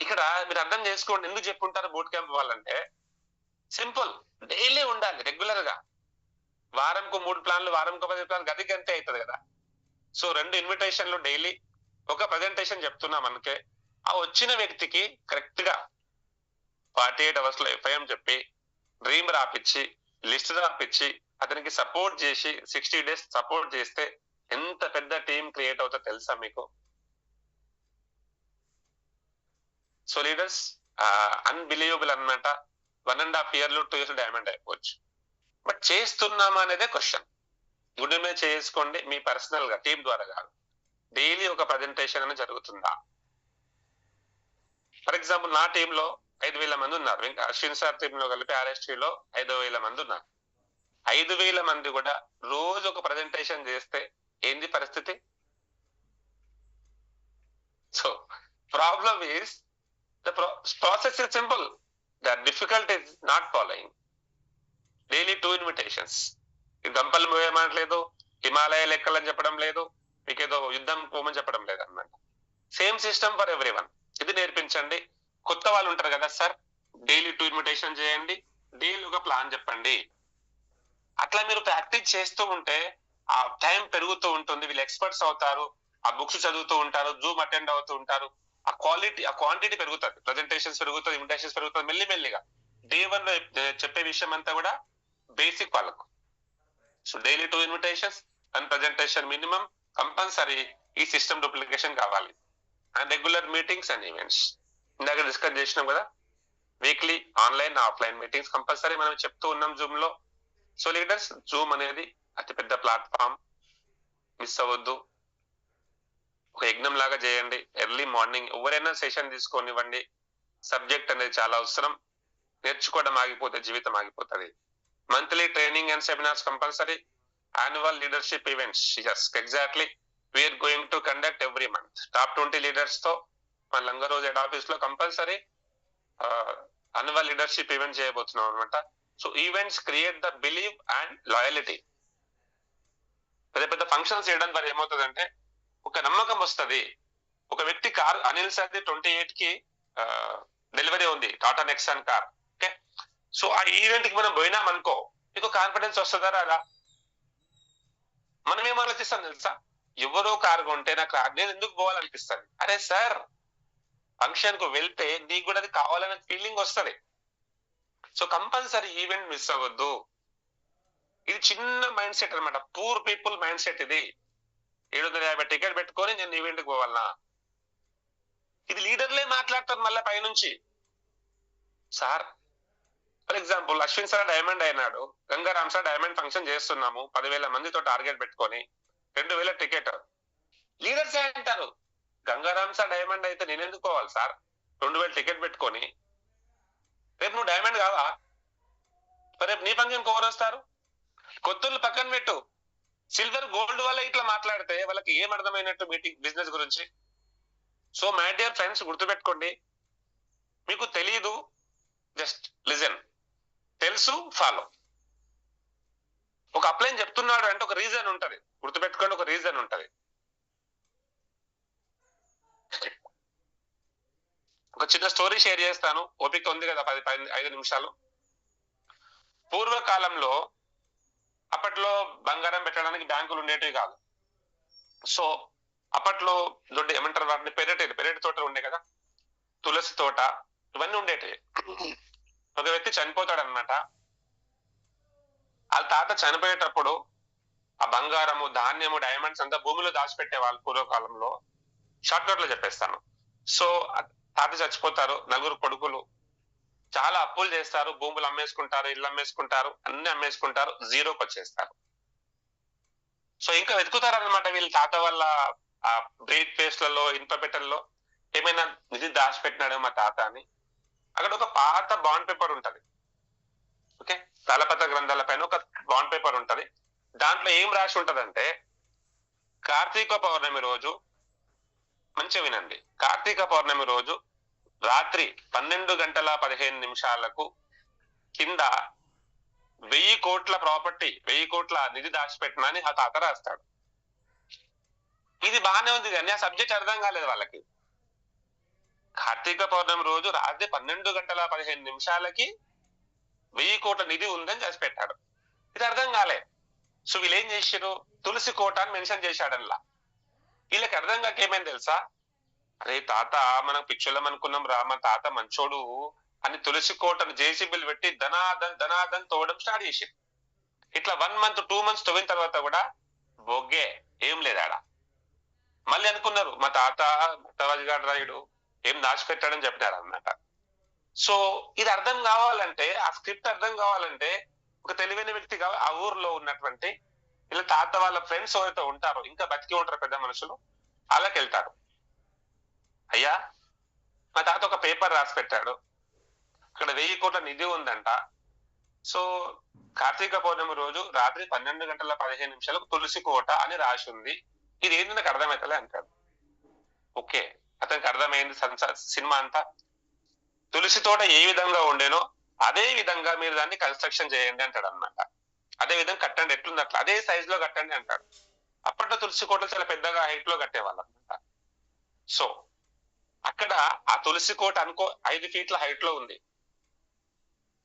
ఇక్కడ మీరు అర్థం చేసుకోండి, ఎందుకు చెప్పుంటారు బూట్ క్యాంప్ వాళ్ళంటే, సింపుల్, డైలీ ఉండాలి రెగ్యులర్ గా. వారంకు 3 ప్లాన్లు, వారంకు 10 ప్లాన్లు, గదికి అంతే అవుతుంది కదా. సో 2 ఇన్విటేషన్లు డైలీ, ఒక ప్రజెంటేషన్ చెప్తున్నాం అనుకే, ఆ వచ్చిన వ్యక్తికి కరెక్ట్ గా 48 hours లో FIM చెప్పి, డ్రీమ్ రాపిచ్చి, లిస్ట్ రాపిచ్చి, అతనికి సపోర్ట్ చేసి 60 days సపోర్ట్ చేస్తే ఎంత పెద్ద టీం క్రియేట్ అవుతుందో తెలుసా మీకు? సో లీడర్స్ అన్బిలీవబుల్ అన్నమాట. 1.5 year 2 years డైమండ్ అయిపోవచ్చు. బట్ చేస్తున్నామా అనేదే క్వశ్చన్. గుడి మీద చేసుకోండి, మీ పర్సనల్ గా, టీం ద్వారా కాదు. డైలీ ఒక ప్రజెంటేషన్ అనేది జరుగుతుందా? ఫర్ ఎగ్జాంపుల్ నా టీంలో 5,000 మంది ఉన్నారు. అశ్విన్ సార్ టీంలో కలిపి RSTలో 5,000 మంది ఉన్నారు. 5,000 మంది కూడా రోజు ఒక ప్రజెంటేషన్ చేస్తే ఏంది పరిస్థితి? So problem is the process is simple, the difficult is not following. Daily 2 invitations. ఇది గంపలు మోయమనట్లేదు, హిమాలయ లెక్కలని చెప్పడం లేదు, మీకు ఏదో యుద్ధం పోమని చెప్పడం లేదు అన్నమాట. Same system for everyone. ఇది నేర్పించండి. కొత్త వాళ్ళు ఉంటారు కదా, సార్ డైలీ 2 ఇన్విటేషన్ చేయండి, డైలీ ఒక ప్లాన్ చెప్పండి. అట్లా మీరు ప్రాక్టీస్ చేస్తూ ఉంటే ఆ టైం పెరుగుతూ ఉంటుంది, వీళ్ళు ఎక్స్పర్ట్స్ అవుతారు, ఆ బుక్స్ చదువుతూ ఉంటారు, జూమ్ అటెండ్ అవుతూ ఉంటారు. ఆ క్వాలిటీ ఆ క్వాంటిటీ పెరుగుతుంది, ప్రజెంటేషన్స్ పెరుగుతుంది, ఇన్విటేషన్స్ పెరుగుతుంది మెల్లిమెల్లిగా. డే 1 చెప్పే విషయం అంతా కూడా బేసిక్ వాళ్ళకు. So daily 2 invitations and presentation minimum compulsory. ఈ సిస్టమ్ డూప్లికేషన్ కావాలి. And regular meetings and events ఇందాక డిస్కస్ చేసినాం కదా, weekly online offline meetings compulsory మనం చెప్తూ ఉన్నాం జూమ్ లో. సో లీడర్స్, జూమ్ అనేది అతిపెద్ద ప్లాట్ఫామ్, మిస్ అవ్వద్దు. ఒక యజ్ఞం లాగా చేయండి. ఎర్లీ మార్నింగ్ ఎవరైనా సెషన్ తీసుకొనివ్వండి. సబ్జెక్ట్ అనేది చాలా అవసరం. నేర్చుకోవడం ఆగిపోతే జీవితం ఆగిపోతుంది. Monthly training and seminars compulsory. Annual leadership events, yes exactly we are going to conduct every month. Top 20 leaders తో మన లంగరోజ్ హెడ్ ఆఫీస్ లో కంపల్సరీ యాన్యువల్ లీడర్షిప్ ఈవెంట్ చేయబోతున్నాం అనమాట. So events create the believe and loyalty. పెద్ద పెద్ద functions చేయడం ద్వారా ఏమవుతుందంటే ఒక నమ్మకం వస్తుంది. ఒక వ్యక్తి కార్, అనిల్ సార్ది 28 కి డెలివరీ ఉంది, Tata Nexon car. Okay, so ఆ ఈవెంట్ కి మనం పోయినాం అనుకో, మీకు కాన్ఫిడెన్స్ వస్తుందా రాదా? మనం ఏం ఆలోచిస్తాం తెలుసా? ఎవరో కారు కొంటే నాకు నేను ఎందుకు పోవాలనిపిస్తుంది. అరే సార్, ఫంక్షన్ కు వెళ్తే నీకు కూడా అది కావాలనే ఫీలింగ్ వస్తుంది. సో కంపల్సరీ ఈవెంట్ మిస్ అవ్వద్దు. ఇది చిన్న మైండ్ సెట్ అనమాట, పూర్ పీపుల్ మైండ్ సెట్. ఇది 750 టికెట్ పెట్టుకొని నేను ఈవెంట్ కి పోవాలనా? ఇది లీడర్లే మాట్లాడతారు మళ్ళీ పైనుంచి. Sir for example Ashwin sir diamond అయినాడు, గంగారాం సార్ డైమండ్ ఫంక్షన్ చేస్తున్నాము, 10,000 మందితో టార్గెట్ పెట్టుకొని 2,000 టికెట్. లీడర్స్ అంటారు, గంగారాం సార్ డైమండ్ అయితే నేను ఎందుకు పోవాలి సార్ 2,000 టికెట్ పెట్టుకొని? రేపు నువ్వు డైమండ్ కావా? రేపు నీ ఫంక్షన్ ఎవరు వస్తారు? కొత్తలు పక్కన పెట్టు, సిల్వర్ గోల్డ్ వల్ల ఇట్లా మాట్లాడితే వాళ్ళకి ఏం అర్థమైనట్టు మీటింగ్ బిజినెస్ గురించి? సో మై డియర్ ఫ్రెండ్స్, గుర్తుపెట్టుకోండి, మీకు తెలీదు జస్ట్ లిజన్, తెలుసు ఫాలో. ఒక అప్లైన్ చెప్తున్నాడు అంటే ఒక రీజన్ ఉంటది, గుర్తుపెట్టుకోండి, ఒక రీజన్ ఉంటది. ఒక చిన్న స్టోరీ షేర్ చేస్తాను, ఓపిక ఉంది కదా 5 నిమిషాలు. పూర్వకాలంలో అప్పట్లో బంగారం పెట్టడానికి బ్యాంకులు ఉండేటివి కాదు. సో అప్పట్లో దొడ్డి ఏమంటారు వాటిని, పెరటి తోటలు ఉండే కదా, తులసి తోట, ఇవన్నీ ఉండేటివి. ఒక వ్యక్తి చనిపోతాడు అనమాట. వాళ్ళ తాత చనిపోయేటప్పుడు ఆ బంగారము, ధాన్యము, డైమండ్స్ అంతా భూమిలో దాచిపెట్టే వాళ్ళు పూర్వకాలంలో. షార్ట్ కట్ లో చెప్పేస్తాను. సో తాత చచ్చిపోతారు, 4 కొడుకులు, చాలా అప్పులు చేస్తారు, భూములు అమ్మేసుకుంటారు, ఇల్లు అమ్మేసుకుంటారు, అన్ని అమ్మేసుకుంటారు, జీరోకి వచ్చేస్తారు. సో ఇంకా వెతుకుతారు అనమాట వీళ్ళు తాత వల్ల ఆ బ్రీత్ పేస్ట్లలో, ఇనుప పెట్టెల్లో ఏమైనా నిధి దాచిపెట్టినాడు మా తాత అని. అక్కడ ఒక పాత బాండ్ పేపర్ ఉంటది. ఓకే, తాళపత్ర గ్రంథాల పైన ఒక బాండ్ పేపర్ ఉంటది. దాంట్లో ఏం రాసి ఉంటదంటే, కార్తీక పౌర్ణమి రోజు, మంచిగా వినండి, కార్తీక పౌర్ణమి రోజు రాత్రి 12:15 కింద 1000 కోట్ల ప్రాపర్టీ, 1000 కోట్ల నిధి దాచిపెట్టినా అని ఆ తాత రాస్తాడు. ఇది బాగానే ఉంది కానీ ఆ సబ్జెక్ట్ అర్థం కాలేదు వాళ్ళకి. కార్తీక పౌర్ణమి రోజు రాత్రి 12:15 1000 కోట్ల నిధి ఉందని చేసి పెట్టాడు. ఇది అర్థం కాలే. సో వీళ్ళు ఏం చేశారు, తులసి కోట అని మెన్షన్ చేశాడల్లా. వీళ్ళకి అర్థం కాక ఏమైంది తెలుసా, అరే తాత మనం పిచ్చోళ్ళం అనుకున్నాం రా, మా తాత మంచోడు అని తులసి కోటను జేసీబీలు పెట్టి ధనాదన్ తోవడం స్టార్ట్ చేసి, ఇట్లా 1 మంత్ 2 మంత్స్ తవ్విన తర్వాత కూడా బొగ్గే, ఏం లేదాడా. మళ్ళీ అనుకున్నారు మా తాత భక్తరాజు గారు రాయుడు ఏం దాచిపెట్టాడని చెప్పినారు అన్నమాట. సో ఇది అర్థం కావాలంటే, ఆ స్క్రిప్ట్ అర్థం కావాలంటే ఒక తెలివైన వ్యక్తి ఆ ఊర్లో ఉన్నటువంటి ఇలా తాత వాళ్ళ ఫ్రెండ్స్ ఎవరైతే ఉంటారో, ఇంకా బతికి ఉంటారు పెద్ద మనుషులు, అలాకి వెళ్తారు. అయ్యా మా తాత ఒక పేపర్ రాసి పెట్టాడు, అక్కడ 1000 కోట్ల నిధి ఉందంట. సో కార్తీక పౌర్ణమి రోజు రాత్రి 12:15 తులసి కోట అని రాసి ఉంది, ఇది ఏంది నాకు అర్థమవుతలే అంటాడు. ఓకే, అతనికి అర్థమైంది సినిమా అంతా. తులసి తోట ఏ విధంగా ఉండేనో అదే విధంగా మీరు దాన్ని కన్స్ట్రక్షన్ చేయండి అంటాడు అనమాట. అదే విధంగా కట్టండి, ఎట్లుంది అట్లా అదే సైజ్ లో కట్టండి అంటాడు. అప్పట్లో తులసి కోటలు చాలా పెద్దగా హైట్ లో కట్టేవాళ్ళు అనమాట. సో అక్కడ ఆ తులసి కోట అనుకో 5 ఫీట్ల హైట్ లో ఉంది.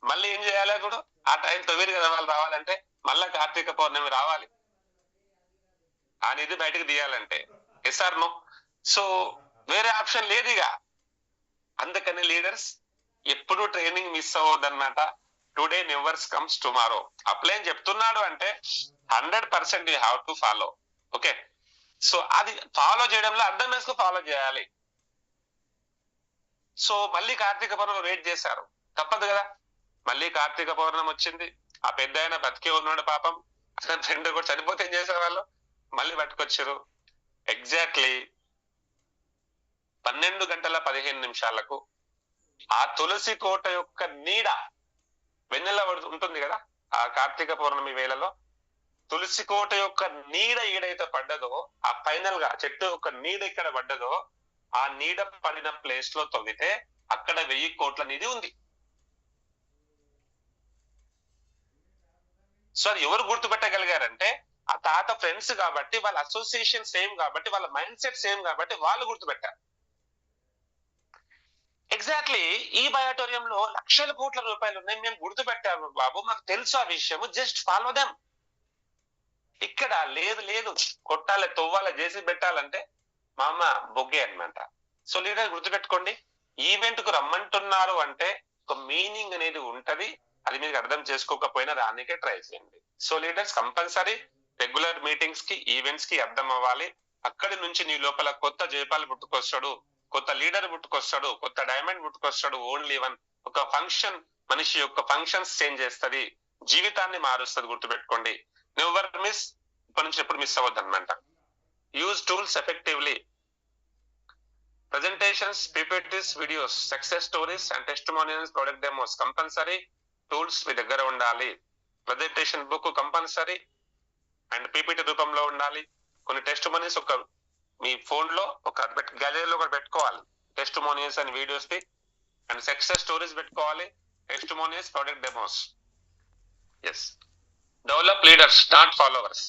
మళ్ళీ ఏం చేయాలి, కూడా ఆ టైం తొవ్విరు కదా వాళ్ళు రావాలంటే, మళ్ళా కార్తీక పౌర్ణమి రావాలి ఆ నిధి బయటకు తీయాలంటే. SR no? సో వేరే ఆప్షన్ లేదు ఇక. అందుకని లీడర్స్ ఎప్పుడు ట్రైనింగ్ మిస్ అవ్వద్దన్నమాట. Today నెవర్స్ comes tomorrow. అప్లై అని చెప్తున్నాడు అంటే 100% you have to follow. Okay, so అది ఫాలో చేయడంలో అర్థం వేసుకు ఫాలో చేయాలి. సో మళ్ళీ కార్తీక పౌర్ణమి వెయిట్ చేశారు, తప్పదు కదా. మళ్ళీ కార్తీక పౌర్ణమి వచ్చింది. ఆ పెద్ద ఆయన బతికే ఉన్నాడు పాపం. అసలు ఫ్రెండ్ కూడా చనిపోతే ఏం చేసేవాళ్ళు, మళ్ళీ పట్టుకొచ్చారు. ఎగ్జాక్ట్లీ 12:15 ఆ తులసి కోట యొక్క నీడ, వెన్నెల ఉంటుంది కదా ఆ కార్తీక పౌర్ణమి వేళలో, తులసి కోట యొక్క నీడ ఏడైతే పడ్డదో, ఆ ఫైనల్ గా చెట్టు యొక్క నీడ ఇక్కడ పడ్డదో, ఆ నీడ పడిన ప్లేస్ లో తవ్వితే అక్కడ 1000 కోట్ల నిధి ఉంది. సో అది ఎవరు గుర్తుపెట్టగలిగారంటే ఆ తాత ఫ్రెండ్స్ కాబట్టి, వాళ్ళ అసోసియేషన్ సేమ్ కాబట్టి, వాళ్ళ మైండ్ సెట్ సేమ్ కాబట్టి వాళ్ళు గుర్తుపెట్టారు. ఎగ్జాక్ట్లీ ఈ బయాటోరియంలో లక్షల కోట్ల రూపాయలు ఉన్నాయి, మేము గుర్తుపెట్టాము బాబు, మాకు తెలుసు ఆ విషయము, జస్ట్ ఫాలో దెమ్. ఇక్కడ లేదు లేదు కొట్టాలి, తవ్వాలి, చేసి పెట్టాలంటే మా అమ్మ బొగ్గే అనమాట. సో లీడర్ గుర్తుపెట్టుకోండి, ఈవెంట్ కు రమ్మంటున్నారు అంటే ఒక మీనింగ్ అనేది ఉంటది. అది మీకు అర్థం చేసుకోకపోయినా దానికే ట్రై చేయండి. So leaders compulsory regular meetings కి, ఈవెంట్స్ కి అర్థం అవ్వాలి. అక్కడి నుంచి నీ లోపల కొత్త జయపాలు పుట్టుకొస్తాడు, కొత్త లీడర్ పుట్టుకొస్తాడు, కొత్త డైమండ్ పుట్టుకొస్తాడు. ఓన్లీ వన్ ఒక ఫంక్షన్ మనిషి యొక్క ఫంక్షన్స్ చేంజ్ చేస్తుంది, జీవితాన్ని మారుస్తుంది. గుర్తుపెట్టుకోండి, నెవర్ మిస్, ఇప్పటి నుంచి ఎప్పుడు మిస్ అవ్వద్దు అనమాట. Use tools effectively. Presentations, PPTs, videos, success stories and testimonials, product demos compulsory tools మీ దగ్గర ఉండాలి. Presentation book compulsory and PPT రూపంలో ఉండాలి. కొన్ని టెస్టిమోనియల్స్ ఒక మీ ఫోన్ లో ఒక గ్యాలరీలో ఒకటి పెట్టుకోవాలి, టెస్టిమోనియల్స్ అండ్ వీడియోస్ కి, అండ్ సక్సెస్ స్టోరీస్ పెట్టుకోవాలి, testimonials, product demos. Yes, develop leaders not followers.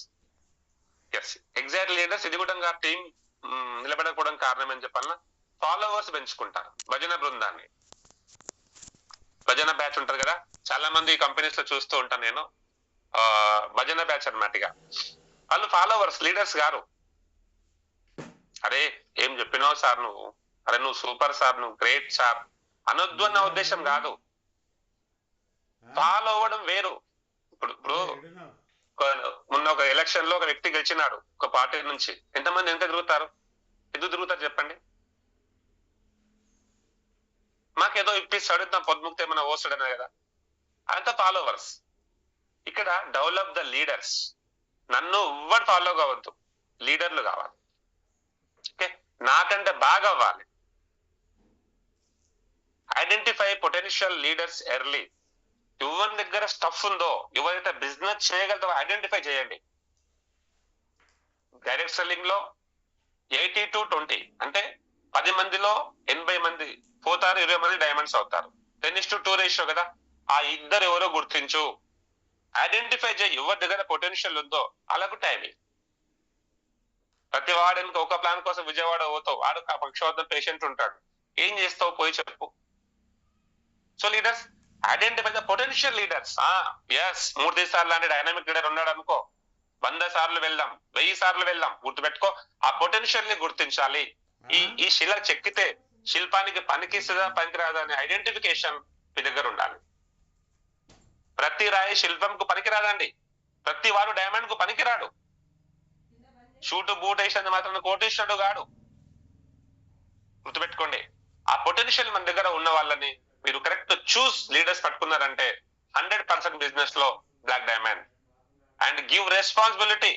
Yes, exact leaders. ఇది కూడా టీం నిలబడకపోవడం కారణం ఏం చెప్పాలన్నా, ఫాలోవర్స్ పెంచుకుంటారు. భజన బృందాన్ని, భజన బ్యాచ్ ఉంటారు కదా, చాలా మంది కంపెనీస్ లో చూస్తూ ఉంటాను నేను. భజన బ్యాచ్ అన్నమాట. వాళ్ళు ఫాలోవర్స్, లీడర్స్ గారు. అరే ఏం చెప్పినావు సార్ నువ్వు, అరే నువ్వు సూపర్ సార్, నువ్వు గ్రేట్ సార్ అనొద్దు అన్న ఉద్దేశం కాదు. ఫాలో అవ్వడం వేరు. ఇప్పుడు మొన్న ఒక ఎలక్షన్ లో ఒక వ్యక్తి గెలిచినాడు ఒక పార్టీ నుంచి, ఎంతమంది ఎంత తిరుగుతారు, ఎందుకు తిరుగుతారు చెప్పండి. మాకేదో ఇప్పిస్తాడు, నా పొద్దుముక్తి ఏమైనా ఓస్తాడనే కదా, అంత ఫాలోవర్స్. ఇక్కడ డెవలప్ ద లీడర్స్. నన్ను ఎవ్వరు ఫాలో కావద్దు, లీడర్లు కావాలి. ఓకే, నాకంటే బాగా అవ్వాలి. Identify potential leaders early. ఎవరి దగ్గర స్టఫ్ ఉందో, ఎవరైతే బిజినెస్ చేయగలదో ఐడెంటిఫై చేయండి. డైరెక్ట్ సెల్లింగ్ లో 80 to 20 అంటే 10 మందిలో 80 మంది పోతారు, 20 మంది డైమండ్స్ అవుతారు. 10:2 రేషియో కదా. ఆ ఇద్దరు ఎవరో గుర్తించు, ఐడెంటిఫై చేయి. ఎవరి దగ్గర పొటెన్షియల్ ఉందో అలాగూ టైమింగ్. ప్రతి వాడికి ఒక ప్లాన్ కోసం విజయవాడ పోతావు, వాడు పక్షవాతం పేషెంట్ ఉంటాడు, ఏం చేస్తావు పోయి చెప్పు. So leaders identify the potential leaders. Yes, 3 సార్లు లాంటి డైనామిక్ లీడర్ ఉన్నాడు అనుకో, 100 సార్లు వెళ్దాం, 1000 సార్లు వెళ్దాం. గుర్తుపెట్టుకో, ఆ పొటెన్షియల్ ని గుర్తించాలి. ఈ శిల చెక్కితే శిల్పానికి పనికిస్తుందా పనికిరాదా అనే ఐడెంటిఫికేషన్ మీ దగ్గర ఉండాలి. ప్రతి రాయి శిల్పంకు పనికిరాదండి, ప్రతి వాడు డైమండ్ కు పనికిరాడు. షూటు బూట్ వేసినందుకు మాత్రం కోటీశ్వరుడు గాడు. గుర్తుపెట్టుకోండి, ఆ పొటెన్షియల్ మన దగ్గర ఉన్న వాళ్ళని మీరు కరెక్ట్ చూస్ లీడర్స్ పట్టుకున్నారంటే 100% బిజినెస్ లో black diamond. And give responsibility.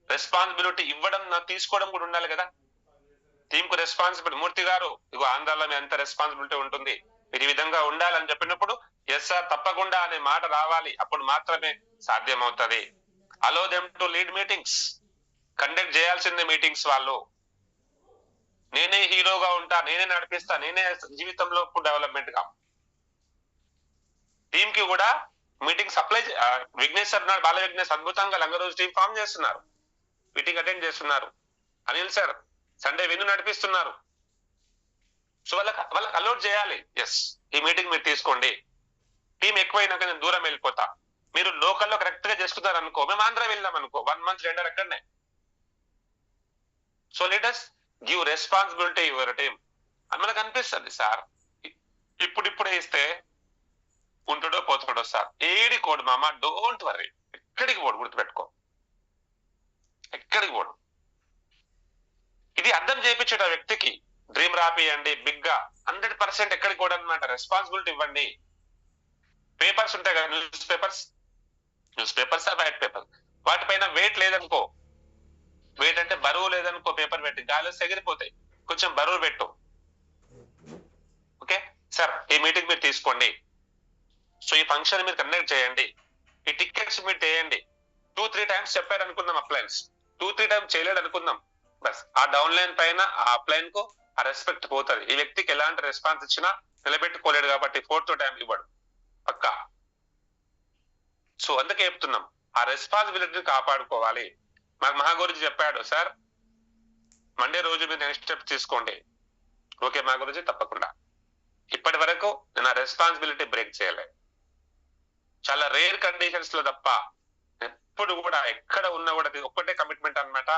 Responsibility ఇవ్వడం, తీసుకోవడం కూడా ఉండాలి కదా. టీమ్ కు రెస్పాన్సిబిలిటీ. మూర్తి గారు ఇగో ఆంధ్రాలో మీ అంత రెస్పాన్సిబిలిటీ ఉంటుంది, మీరు ఈ విధంగా ఉండాలని చెప్పినప్పుడు ఎస్ సార్ తప్పకుండా అనే మాట రావాలి. అప్పుడు మాత్రమే సాధ్యం అవుతుంది. Allow them to lead meetings. Conduct చేయాల్సిందే మీటింగ్స్ వాళ్ళు. నేనే హీరోగా ఉంటా, నేనే నడిపిస్తా, నేనే జీవితంలో డెవలప్మెంట్ గా. టీమ్ కి కూడా మీటింగ్ సప్లై. విఘ్నేష్ సార్ నాడు, బాల విఘ్నేష్ అద్భుతంగా లంగరోజు టీం ఫామ్ చేస్తున్నారు, మీటింగ్ అటెండ్ చేస్తున్నారు. అనిల్ సార్ సండే విన్ను నడిపిస్తున్నారు. సో వాళ్ళకి అలౌట్ చేయాలి. ఎస్, ఈ మీటింగ్ మీరు తీసుకోండి. టీం ఎక్కువైనాక నేను దూరం వెళ్ళిపోతా, మీరు లోకల్లో కరెక్ట్ గా చేసుకున్నారు అనుకో, మేము ఆంధ్ర వెళ్దాం అనుకో, 1 month రెండర్ అక్కడనే. So leaders give responsibility your team అని మనకు అనిపిస్తుంది. సార్ ఇప్పుడిప్పుడే ఇస్తే ఉంటుడో పోతాడో సార్, ఏడి కోడు మామ, డోంట్ వర్రీ, ఎక్కడికి పోడు, గుర్తుపెట్టుకో, ఎక్కడికి పోడు. ఇది అర్థం చేయించట వ్యక్తికి, డ్రీమ్ రాపియండి బిగ్ గా, 100% ఎక్కడికి పోడు అనమాట. రెస్పాన్సిబిలిటీ ఇవ్వండి. పేపర్స్ ఉంటాయి కదా, న్యూస్ పేపర్స్ వైట్ పేపర్, వాటిపైన వెయిట్ లేదనుకో, వెయిట్ అంటే బరువు లేదనుకో, పేపర్ పెట్టి గాలి ఎగిరిపోతాయి, కొంచెం బరువు పెట్టు. ఓకే సార్, ఈ మీటింగ్ మీరు తీసుకోండి, సో ఈ ఫంక్షన్ మీరు కండక్ట్ చేయండి, ఈ టికెట్స్ మీరు చేయండి. 2-3 టైమ్స్ చెప్పారు అనుకుందాం, అప్లైన్స్ 2-3 టైమ్స్ చేయలేడు అనుకుందాం, బస్ ఆ డౌన్ లైన్ పైన ఆ అప్లైన్ కు ఆ రెస్పెక్ట్ పోతుంది. ఈ వ్యక్తికి ఎలాంటి రెస్పాన్స్ ఇచ్చినా నిలబెట్టుకోలేడు కాబట్టి 4th టైం ఇవ్వడు పక్కా. సో అందుకే చెప్తున్నాం, ఆ రెస్పాన్సిబిలిటీని కాపాడుకోవాలి. మాకు మహాగురుజీ చెప్పాడు, సార్ మండే రోజు మీరు నెక్స్ట్ స్టెప్ తీసుకోండి. ఓకే మహాగురుజీ, తప్పకుండా. ఇప్పటి వరకు నేను ఆ రెస్పాన్సిబిలిటీ బ్రేక్ చేయలే, చాలా రేర్ కండిషన్స్ లో తప్ప ఎప్పుడు కూడా, ఎక్కడ ఉన్నా కూడా ఒక్కటే కమిట్మెంట్ అనమాట.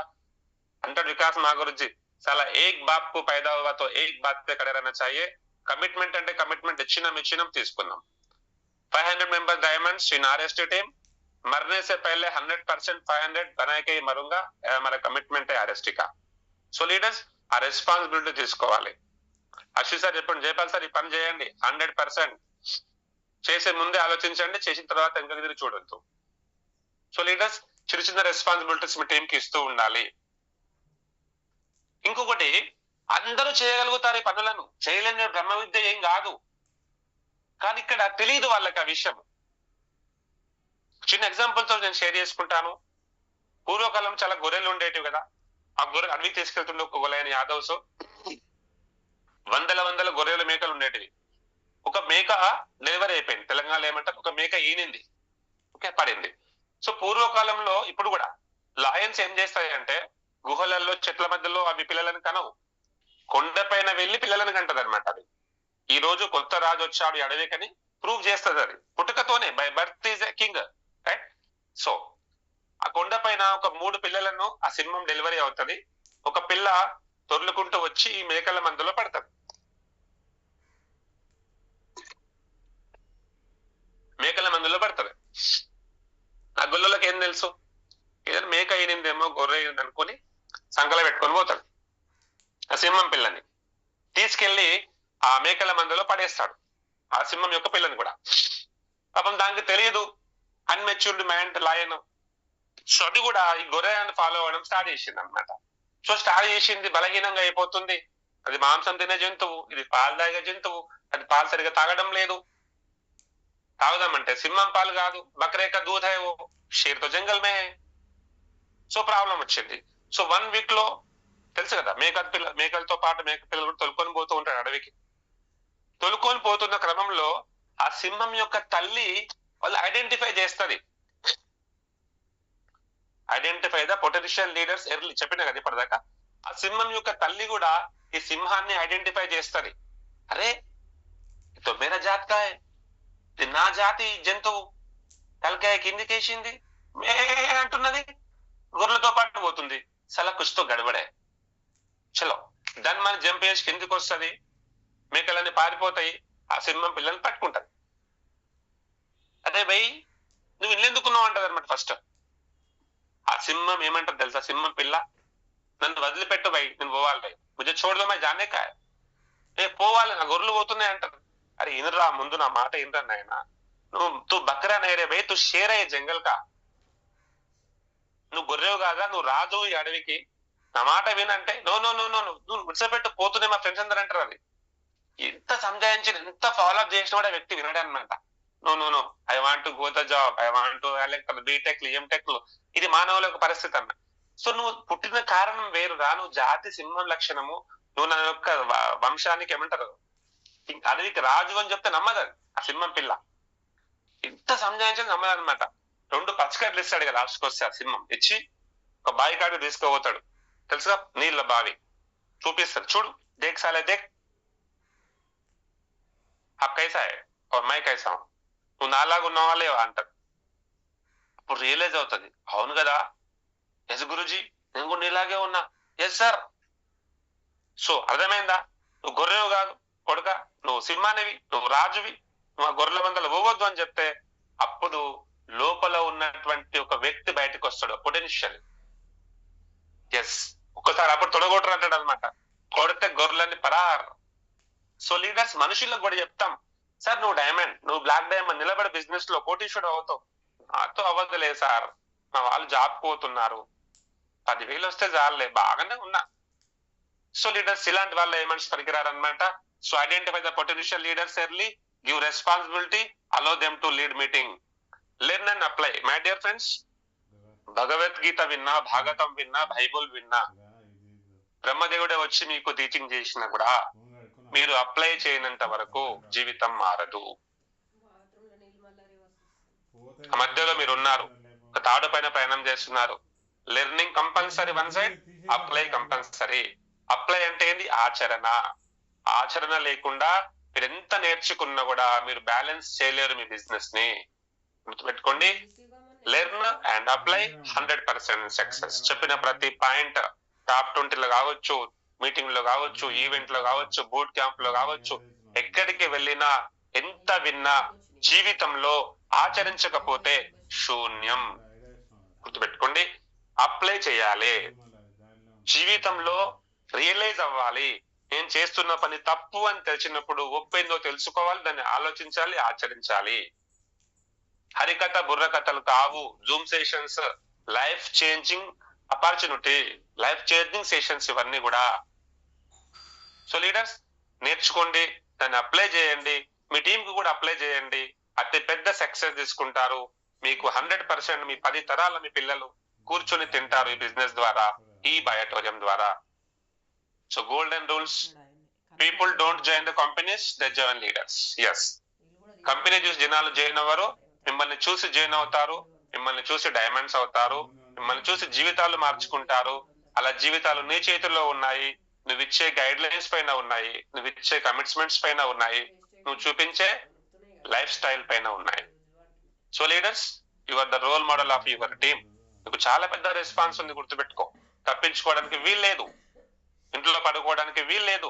అంటాడు వికాస్ మహాగురుజీ, చాలా ఏక్ బాప్ కు పైదా హువా తో ఏక్ బాత్ పే ఖడే रहना चाहिए. కమిట్మెంట్ అంటే కమిట్మెంట్ ఇచ్చినాం తీసుకున్నాం. 500 members diamonds in RST team, मरने से पहले 100% 500 बना के ही मरूंगा, हमारा कमिटमेंट है आरएसटी का. సో లీడర్స్ ఆ రెస్పాన్సిబిలిటీ తీసుకోవాలి. అశ్వి సార్ చెప్పండి, జయపాల్ సార్ ఈ పని చేయండి, 100% చేసే ముందే ఆలోచించండి, చేసిన తర్వాత ఇంకా తిరిగి చూడొద్దు. సో లీడర్స్ చిన్న చిన్న రెస్పాన్సిబిలిటీస్ మీ టీంకి ఇస్తూ ఉండాలి. ఇంకొకటి, అందరూ చేయగలుగుతారు ఈ పనులను, చేయలేని బ్రహ్మ విద్య ఏం కాదు, కానీ ఇక్కడ తెలియదు వాళ్ళకి ఆ విషయం. చిన్న ఎగ్జాంపుల్ తో నేను షేర్ చేసుకుంటాను. పూర్వకాలం చాలా గొర్రెలు ఉండేటివి కదా, ఆ గొర్రె అడవికి తీసుకెళ్తుండే ఒక గొలైన యాదవ్స్, వందల గొర్రెల మేకలు ఉండేటివి. ఒక మేక డెలివరీ అయిపోయింది, తెలంగాణలో ఏమంటారు, ఒక మేక ఈనింది, ఓకే పడింది. సో పూర్వకాలంలో, ఇప్పుడు కూడా లయన్స్ ఏం చేస్తాయంటే, గుహలలో చెట్ల మధ్యలో అవి పిల్లలను కనవు, కొండపైన వెళ్ళి పిల్లలను కంటది అనమాట. అది ఈ రోజు కొత్త రాజు వచ్చాడు అడవికని ప్రూవ్ చేస్తుంది, అది పుట్టుకతోనే, by birth is a king, right. So ఆ కొండ పైన ఒక 3 పిల్లలను ఆ సింహం డెలివరీ అవుతుంది. ఒక పిల్ల తొర్లుకుంటూ వచ్చి ఈ మేకల మందులో పడుతుంది. మేకల మందులో పడుతుంది. ఆ గొల్లలకు ఏం తెలుసు, ఏదైనా మేక అయినిందేమో, గొర్రె అయింది అనుకుని సంకల పెట్టుకొని పోతాడు. ఆ సింహం పిల్లని తీసుకెళ్లి ఆ మేకల మందులో పడేస్తాడు, ఆ సింహం యొక్క పిల్లని కూడా. పాపం దానికి తెలియదు, అన్మెచ్యూర్డ్ మైండ్ లయన్. సో అది కూడా ఈ గొర్రెని ఫాలో అవ్వడం స్టార్ట్ చేసింది అనమాట. సో స్టార్ట్ చేసింది, బలహీనంగా అయిపోతుంది. అది మాంసం తినే జంతువు, ఇది పాలు తాగే జంతువు, అది పాలు సరిగా తాగడం లేదు. తాగుదామంటే సింహం పాలు కాదు, బకరేక దూద్ హై ఓ, షేర్ తో జంగల్ మే హై. సో ప్రాబ్లం వచ్చింది. సో 1 వీక్ లో తెలుసు కదా, మేకలతో పాటు మేక పిల్లలు కూడా తొలుకొని పోతూ ఉంటాడు అడవికి. తొలుకొని పోతున్న క్రమంలో ఆ సింహం యొక్క తల్లి వాళ్ళు ఐడెంటిఫై చేస్తుంది. Identify the potential leaders early, చెప్పిన కదా ఇప్పటిదాకా. ఆ సింహం యొక్క తల్లి కూడా ఈ సింహాన్ని ఐడెంటిఫై చేస్తుంది. అరే తో మేరా జాత్ కా హై, ఇది నా జాతి జంతువు, తలకాయ కిందికేసింది, మే అంటున్నది, గొర్రెలతో పాటు పోతుంది. సలా కుచ్తో గడబడే, చలో దాన్ని మన జంప్ చేసి కిందికి వస్తుంది, మేకలన్నీ పారిపోతాయి, ఆ సింహం పిల్లల్ని పట్టుకుంటది. అదే భయ్ నువ్వు ఇల్లెందుకున్నావు అంటది అనమాట. ఫస్ట్ ఆ సింహం ఏమంటది తెలుసా, సింహం పిల్ల నన్ను వదిలిపెట్టు భయ్, నేను పోవాలి భయ్, ముझे छोड़ दो मैं जाने का है, ఏ పోవాలి, నా గొర్రెలు పోతున్నాయి అంటారు. అరే ఇనరా, ముందు నా మాట ఇనరా నాయన, నువ్వు బకరా నేరే భయ్, తు షేర్ అయ్యే జంగల్ కా, నువ్వు గొర్రెవు కాదా, నువ్వు రాజు ఈ అడవికి, నా మాట వినంటే నో నో నో నో నువ్వు విడిచిపెట్టు పోతున్నాయి మా ఫ్రెండ్స్ అందరూ అంటారు. అది ఎంత సంజాయించిన, ఎంత ఫాలో అప్ చేసిన కూడా వ్యక్తి వినడే అనమాట. No no no I want to go the job, I want to BTech MTech లో. ఇది మానవుల యొక్క పరిస్థితి అన్న. సో నువ్వు పుట్టిన కారణం వేరురా, నువ్వు జాతి సింహం లక్షణము, నువ్వు నా యొక్క వంశానికి ఏమంటారు అడవికి రాజు అని చెప్తే నమ్మదు ఆ సింహం పిల్ల. ఇంత సంజాయించిన నమ్మదు అనమాట. 2 పచ్చకడ్లు ఇస్తాడు కదా లాస్ట్కి వస్తే, ఆ సింహం ఇచ్చి ఒక బావి కాడికి తీసుకుపోతాడు, తెలుసుగా నీళ్ళ బావి చూపిస్తాడు, చూడు దేక్ సాలే దేక్, ఆ కైసా హై और मैं कैसा हूं, నువ్వు నాలాగా ఉన్నావా లేవా అంటారు. అప్పుడు రియలైజ్ అవుతుంది, అవును కదా, ఎస్ గురుజీ నేను కూడా నీలాగే ఉన్నా, ఎస్ సార్ సో అర్థమైందా? నువ్వు గొర్రెవు కాదు కొడుక, నువ్వు సింహానివి, నువ్వు రాజువి, నువ్వు ఆ గొర్రెల మందలు పోవద్దు అని చెప్తే అప్పుడు లోపల ఉన్నటువంటి ఒక వ్యక్తి బయటకు వస్తాడు, పొటెన్షియల్. ఎస్, ఒక్కసారి అప్పుడు తొడగొట్టరు అంటాడు అనమాట. కొడితే గొర్రెలని పరార్. సో లీడర్స్ మనుషులకు కూడా చెప్తాం, సార్ నువ్వు డైమండ్, నువ్వు బ్లాక్ డైమండ్ నిలబడి బిజినెస్ లో కోటీశ్వరుడు అవుతావు. నాతో అవ్వదులే సార్, మా వాళ్ళు జాబ్ పోతున్నారు, 10,000 వస్తే చాలులే, బాగానే ఉన్నా. సో లీడర్స్ ఇలాంటి వాళ్ళు ఏమనిషి పనికిరారనమాట. So identify the potential leaders early, give responsibility, allow them to lead meeting, learn and apply. My dear friends, Bhagavad Gita విన్నా, భాగవతం విన్నా, బైబుల్ విన్నా, బ్రహ్మదేవుడే వచ్చి మీకు టీచింగ్ చేసినా కూడా మీరు అప్లై చేయనంత వరకు జీవితం మారదు. ఆ మధ్యలో మీరు ఉన్నారు, ఒక తాడు పైన ప్రయాణం చేస్తున్నారు. Learning compulsory one side, apply compulsory. Apply అంటే ఏంది? ఆచరణ. ఆచరణ లేకుండా మీరు ఎంత నేర్చుకున్నా కూడా మీరు బ్యాలెన్స్ చేయలేరు మీ బిజినెస్ ని. గుర్తుపెట్టుకోండి, లెర్న్ అండ్ అప్లై 100% సక్సెస్. చెప్పిన ప్రతి పాయింట్ టాప్ 20లో కావచ్చు, మీటింగ్ లో కావచ్చు, ఈవెంట్ లో కావచ్చు, బూట్ క్యాంప్ లో కావచ్చు, ఎక్కడికి వెళ్ళినా ఎంత విన్నా జీవితంలో ఆచరించకపోతే శూన్యం. గుర్తుపెట్టుకోండి, అప్లై చేయాలి. జీవితంలో రియలైజ్ అవ్వాలి. నేను చేస్తున్న పని తప్పు అని తెలిసినప్పుడు ఒప్పేందో తెలుసుకోవాలి, దాన్ని ఆలోచించాలి, ఆచరించాలి. హరికథ బుర్రకథలు కావు Zoom sessions, life changing opportunity, life changing sessions ఇవన్నీ కూడా. సో లీడర్స్ నేర్చుకోండి, దాన్ని అప్లై చేయండి, మీ టీం కు కూడా అప్లై చేయండి. అతి పెద్ద సక్సెస్ తీసుకుంటారు. మీకు 100% మీ 10 తరాల మీ పిల్లలు కూర్చొని తింటారు ఈ బిజినెస్ ద్వారా, ఈ బయోటోరియం ద్వారా. So golden rules, people don't join the companies, they join leaders. Yes, company చూసి జనాలు జాయిన్ అవ్వరు, మిమ్మల్ని చూసి జాయిన్ అవుతారు, మిమ్మల్ని చూసి డైమండ్స్ అవుతారు, మిమ్మల్ని చూసి జీవితాలు మార్చుకుంటారు. అలా జీవితాలు నీ చేతుల్లో ఉన్నాయి. నువ్వు ఇచ్చే గైడ్ లైన్స్ పైన ఉన్నాయి, నువ్వు ఇచ్చే కమిట్మెంట్స్ పైన ఉన్నాయి, నువ్వు చూపించే లైఫ్ స్టైల్ పైన ఉన్నాయి. So leaders, you are the role model of your team. నీకు చాలా పెద్ద రెస్పాన్స్ ఉంది, గుర్తుపెట్టుకో. తప్పించుకోవడానికి వీల్లేదు, ఇంట్లో పడుకోవడానికి వీల్లేదు,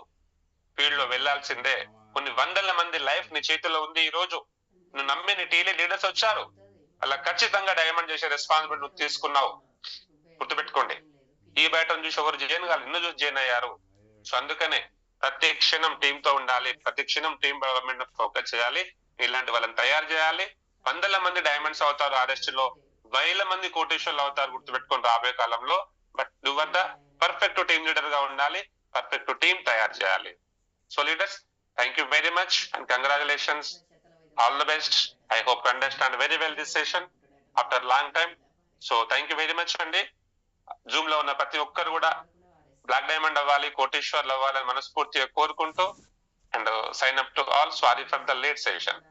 ఫీల్డ్ లో వెళ్లాల్సిందే. కొన్ని వందల మంది లైఫ్ నీ చేతిలో ఉంది. ఈ రోజు నువ్వు నమ్మి నీ టీలీ లీడర్స్ వచ్చారు, అలా ఖచ్చితంగా డైమండ్ చేసే రెస్పాన్సిబిలిటీ నువ్వు తీసుకున్నావు. గుర్తుపెట్టుకోండి, ఈ బయటను చూసి ఎవరు జాయిన్ కాదు, నిన్ను చూసి జాయిన్ అయ్యారు. సో అందుకనే ప్రతి క్షణం టీమ్ తో ఉండాలి, ప్రతి క్షణం టీమ్ డెవలప్మెంట్ ఫోకస్ చేయాలి. ఇలాంటి వాళ్ళని తయారు చేయాలి. వందల మంది డైమండ్స్ అవుతారు ఆర్ఎస్ట్ లో, వేల మంది కోటేశ్వర్లు అవుతారు. గుర్తుపెట్టుకొని రాబోయే కాలంలో. బట్ నువ్వు వద్ద పర్ఫెక్ట్ టీమ్ లీడర్ గా ఉండాలి, పర్ఫెక్ట్ టీమ్ తయారు చేయాలి. So leaders, thank you very much and congratulations, all the best. I hope to understand very well this session after long time. So thank you very much అండి. Zoom లో ఉన్న ప్రతి ఒక్కరు కూడా బ్లాక్ డైమండ్ అవ్వాలి, కోటేశ్వర్లు అవ్వాలని మనస్ఫూర్తిగా కోరుకుంటూ, and sign up to all. Sorry for the late session.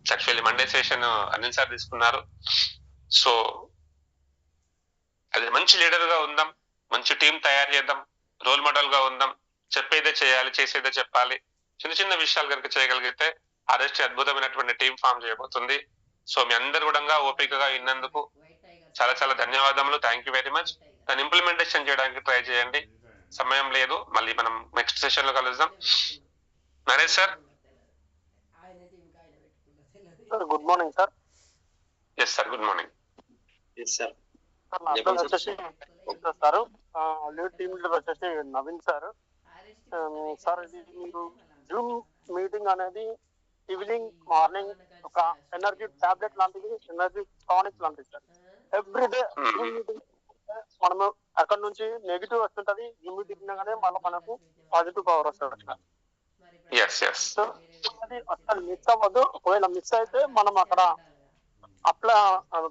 Actually Monday session Anil sir తీసుకున్నారు. సో అది మంచి లీడర్ గా ఉందాం, మంచి టీం తయారు చేద్దాం, రోల్ మోడల్ గా ఉందాం, చెప్పేదే చేయాలి, చేసేదే చెప్పాలి. చిన్న చిన్న విషయాలు కనుక చేయగలిగితే ఆర్ఎస్టీ అద్భుతమైనటువంటి టీం ఫామ్ చేయబోతుంది. సో మీ అందరు కూడా ఓపికగా విన్నందుకు చాలా చాలా ధన్యవాదములు. Thank you very much. దాన్ని ఇంప్లిమెంటేషన్ చేయడానికి ట్రై చేయండి. సమయం లేదు, మళ్ళీ మనం నెక్స్ట్ సెషన్ లో కలుద్దాం. Naresh sir. Good morning sir. Yes sir, good morning. Yes sir. వచ్చేసి సార్ లీడ్ టీమ్ లీడర్ వచ్చేసి నవీన్ సార్. సార్ ఇది మీరు జూమ్ మీటింగ్ అనేది ఈవినింగ్ మార్నింగ్ ఒక ఎనర్జీ టాబ్లెట్ లాంటిది, ఎనర్జీ టానిక్ లాంటిది సార్. ఎవ్రీడే జూమ్ మీటింగ్ మనము అక్కడ నుంచి నెగిటివ్ వస్తుంటది, జూమ్ మీటింగ్ గానే మళ్ళీ మనకు పాజిటివ్ పవర్ వస్తుంది. అది అసలు మిస్ అవ్వదు. ఒకవేళ మిస్ అయితే మనం అక్కడ అట్లా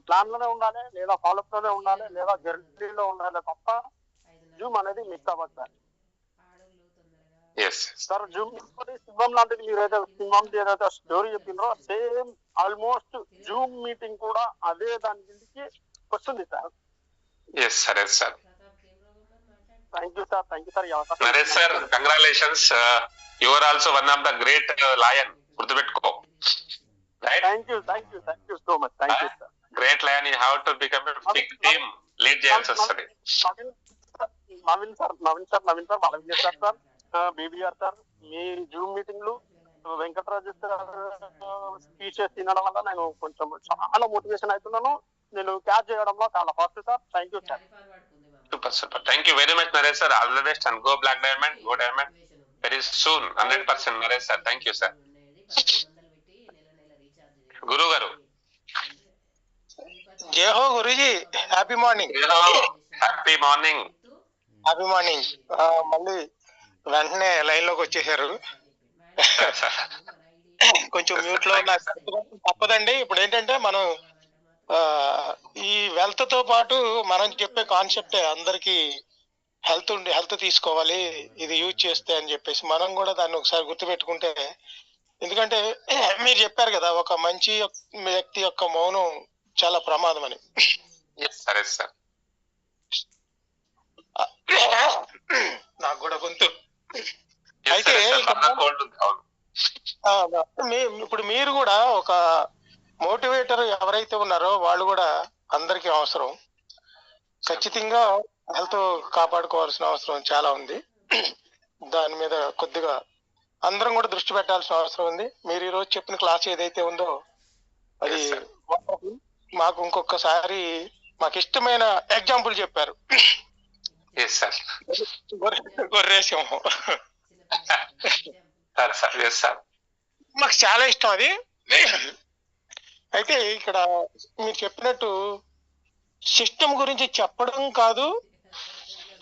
ప్లాన్ లోనే ఉండాలి, లేదా ఫాలోఅప్ లోనే ఉండాలి, లేదా జర్నీలో ఉండాలి తప్ప జూమ్ అనేది మిస్ అవ్వదు సార్. సార్ జూమ్ సింహం లాంటిది, మీరైతే సింహం ఏదైతే స్టోరీ చెప్పిండ్రో సేమ్ ఆల్మోస్ట్ జూమ్ మీటింగ్ కూడా అదే దాని కిందకి వస్తుంది sir. Yes sir, yes sir. Thank you sir, thank you sir. Naresh sir, congratulations. You are also one of the great lion, గుర్తుపెట్టుకో. Thank you, thank you, thank you so much. Thank you sir. Great lion, you have to become a big team, lead చేయాల్సి వస్తుంది. Naveen sir, Bala Vijay sir, BBR sir, మీ Zoom మీటింగ్లు, Venkataraju sir speeches తినడం వల్ల నేను కొంచెం చాలా మోటివేషన్ అవుతున్నాను. నేను క్యాచ్ చేయడంలో చాలా fast sir. Thank you sir. Super super. Thank you very much Naresh sir. All the best and go black diamond, go diamond very soon. 100% Naresh sir. Thank you sir. గురువు గారు. జై హో గురుజీ, happy morning. Happy morning. Happy morning. మళ్ళీ వెంటనే line లోకి వచ్చేసారు. కొంచెం మ్యూట్ లో తప్పదండి. ఇప్పుడు ఏంటంటే మనం ఈ వెల్త్ తో పాటు మనం చెప్పే కాన్సెప్టే అందరికి హెల్త్ తీసుకోవాలి ఇది యూజ్ చేస్తే అని చెప్పేసి మనం కూడా దాన్ని ఒకసారి గుర్తుపెట్టుకుంటే, ఎందుకంటే మీరు చెప్పారు కదా ఒక మంచి వ్యక్తి యొక్క మౌనం చాలా ప్రమాదం అని. నాకు కూడా గొంతు అయితే ఇప్పుడు మీరు కూడా ఒక మోటివేటర్ ఎవరైతే ఉన్నారో వాళ్ళు కూడా అందరికీ అవసరం. ఖచ్చితంగా హెల్త్ కాపాడుకోవాల్సిన అవసరం చాలా ఉంది. దాని మీద కొద్దిగా అందరం కూడా దృష్టి పెట్టాల్సిన అవసరం ఉంది. మీరు ఈరోజు చెప్పిన క్లాస్ ఏదైతే ఉందో అది మాకు ఇంకొకసారి మాకు ఇష్టమైన ఎగ్జాంపుల్ చెప్పారు. గొర్రె సింహం మాకు చాలా ఇష్టం అది. అయితే ఇక్కడ మీరు చెప్పినట్టు సిస్టమ్ గురించి చెప్పడం కాదు,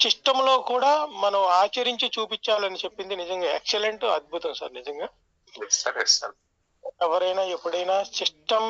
సిస్టమ్ లో కూడా మనం ఆచరించి చూపించాలని చెప్పింది నిజంగా ఎక్సలెంట్, అద్భుతం సార్. నిజంగా ఎవరైనా ఎప్పుడైనా సిస్టమ్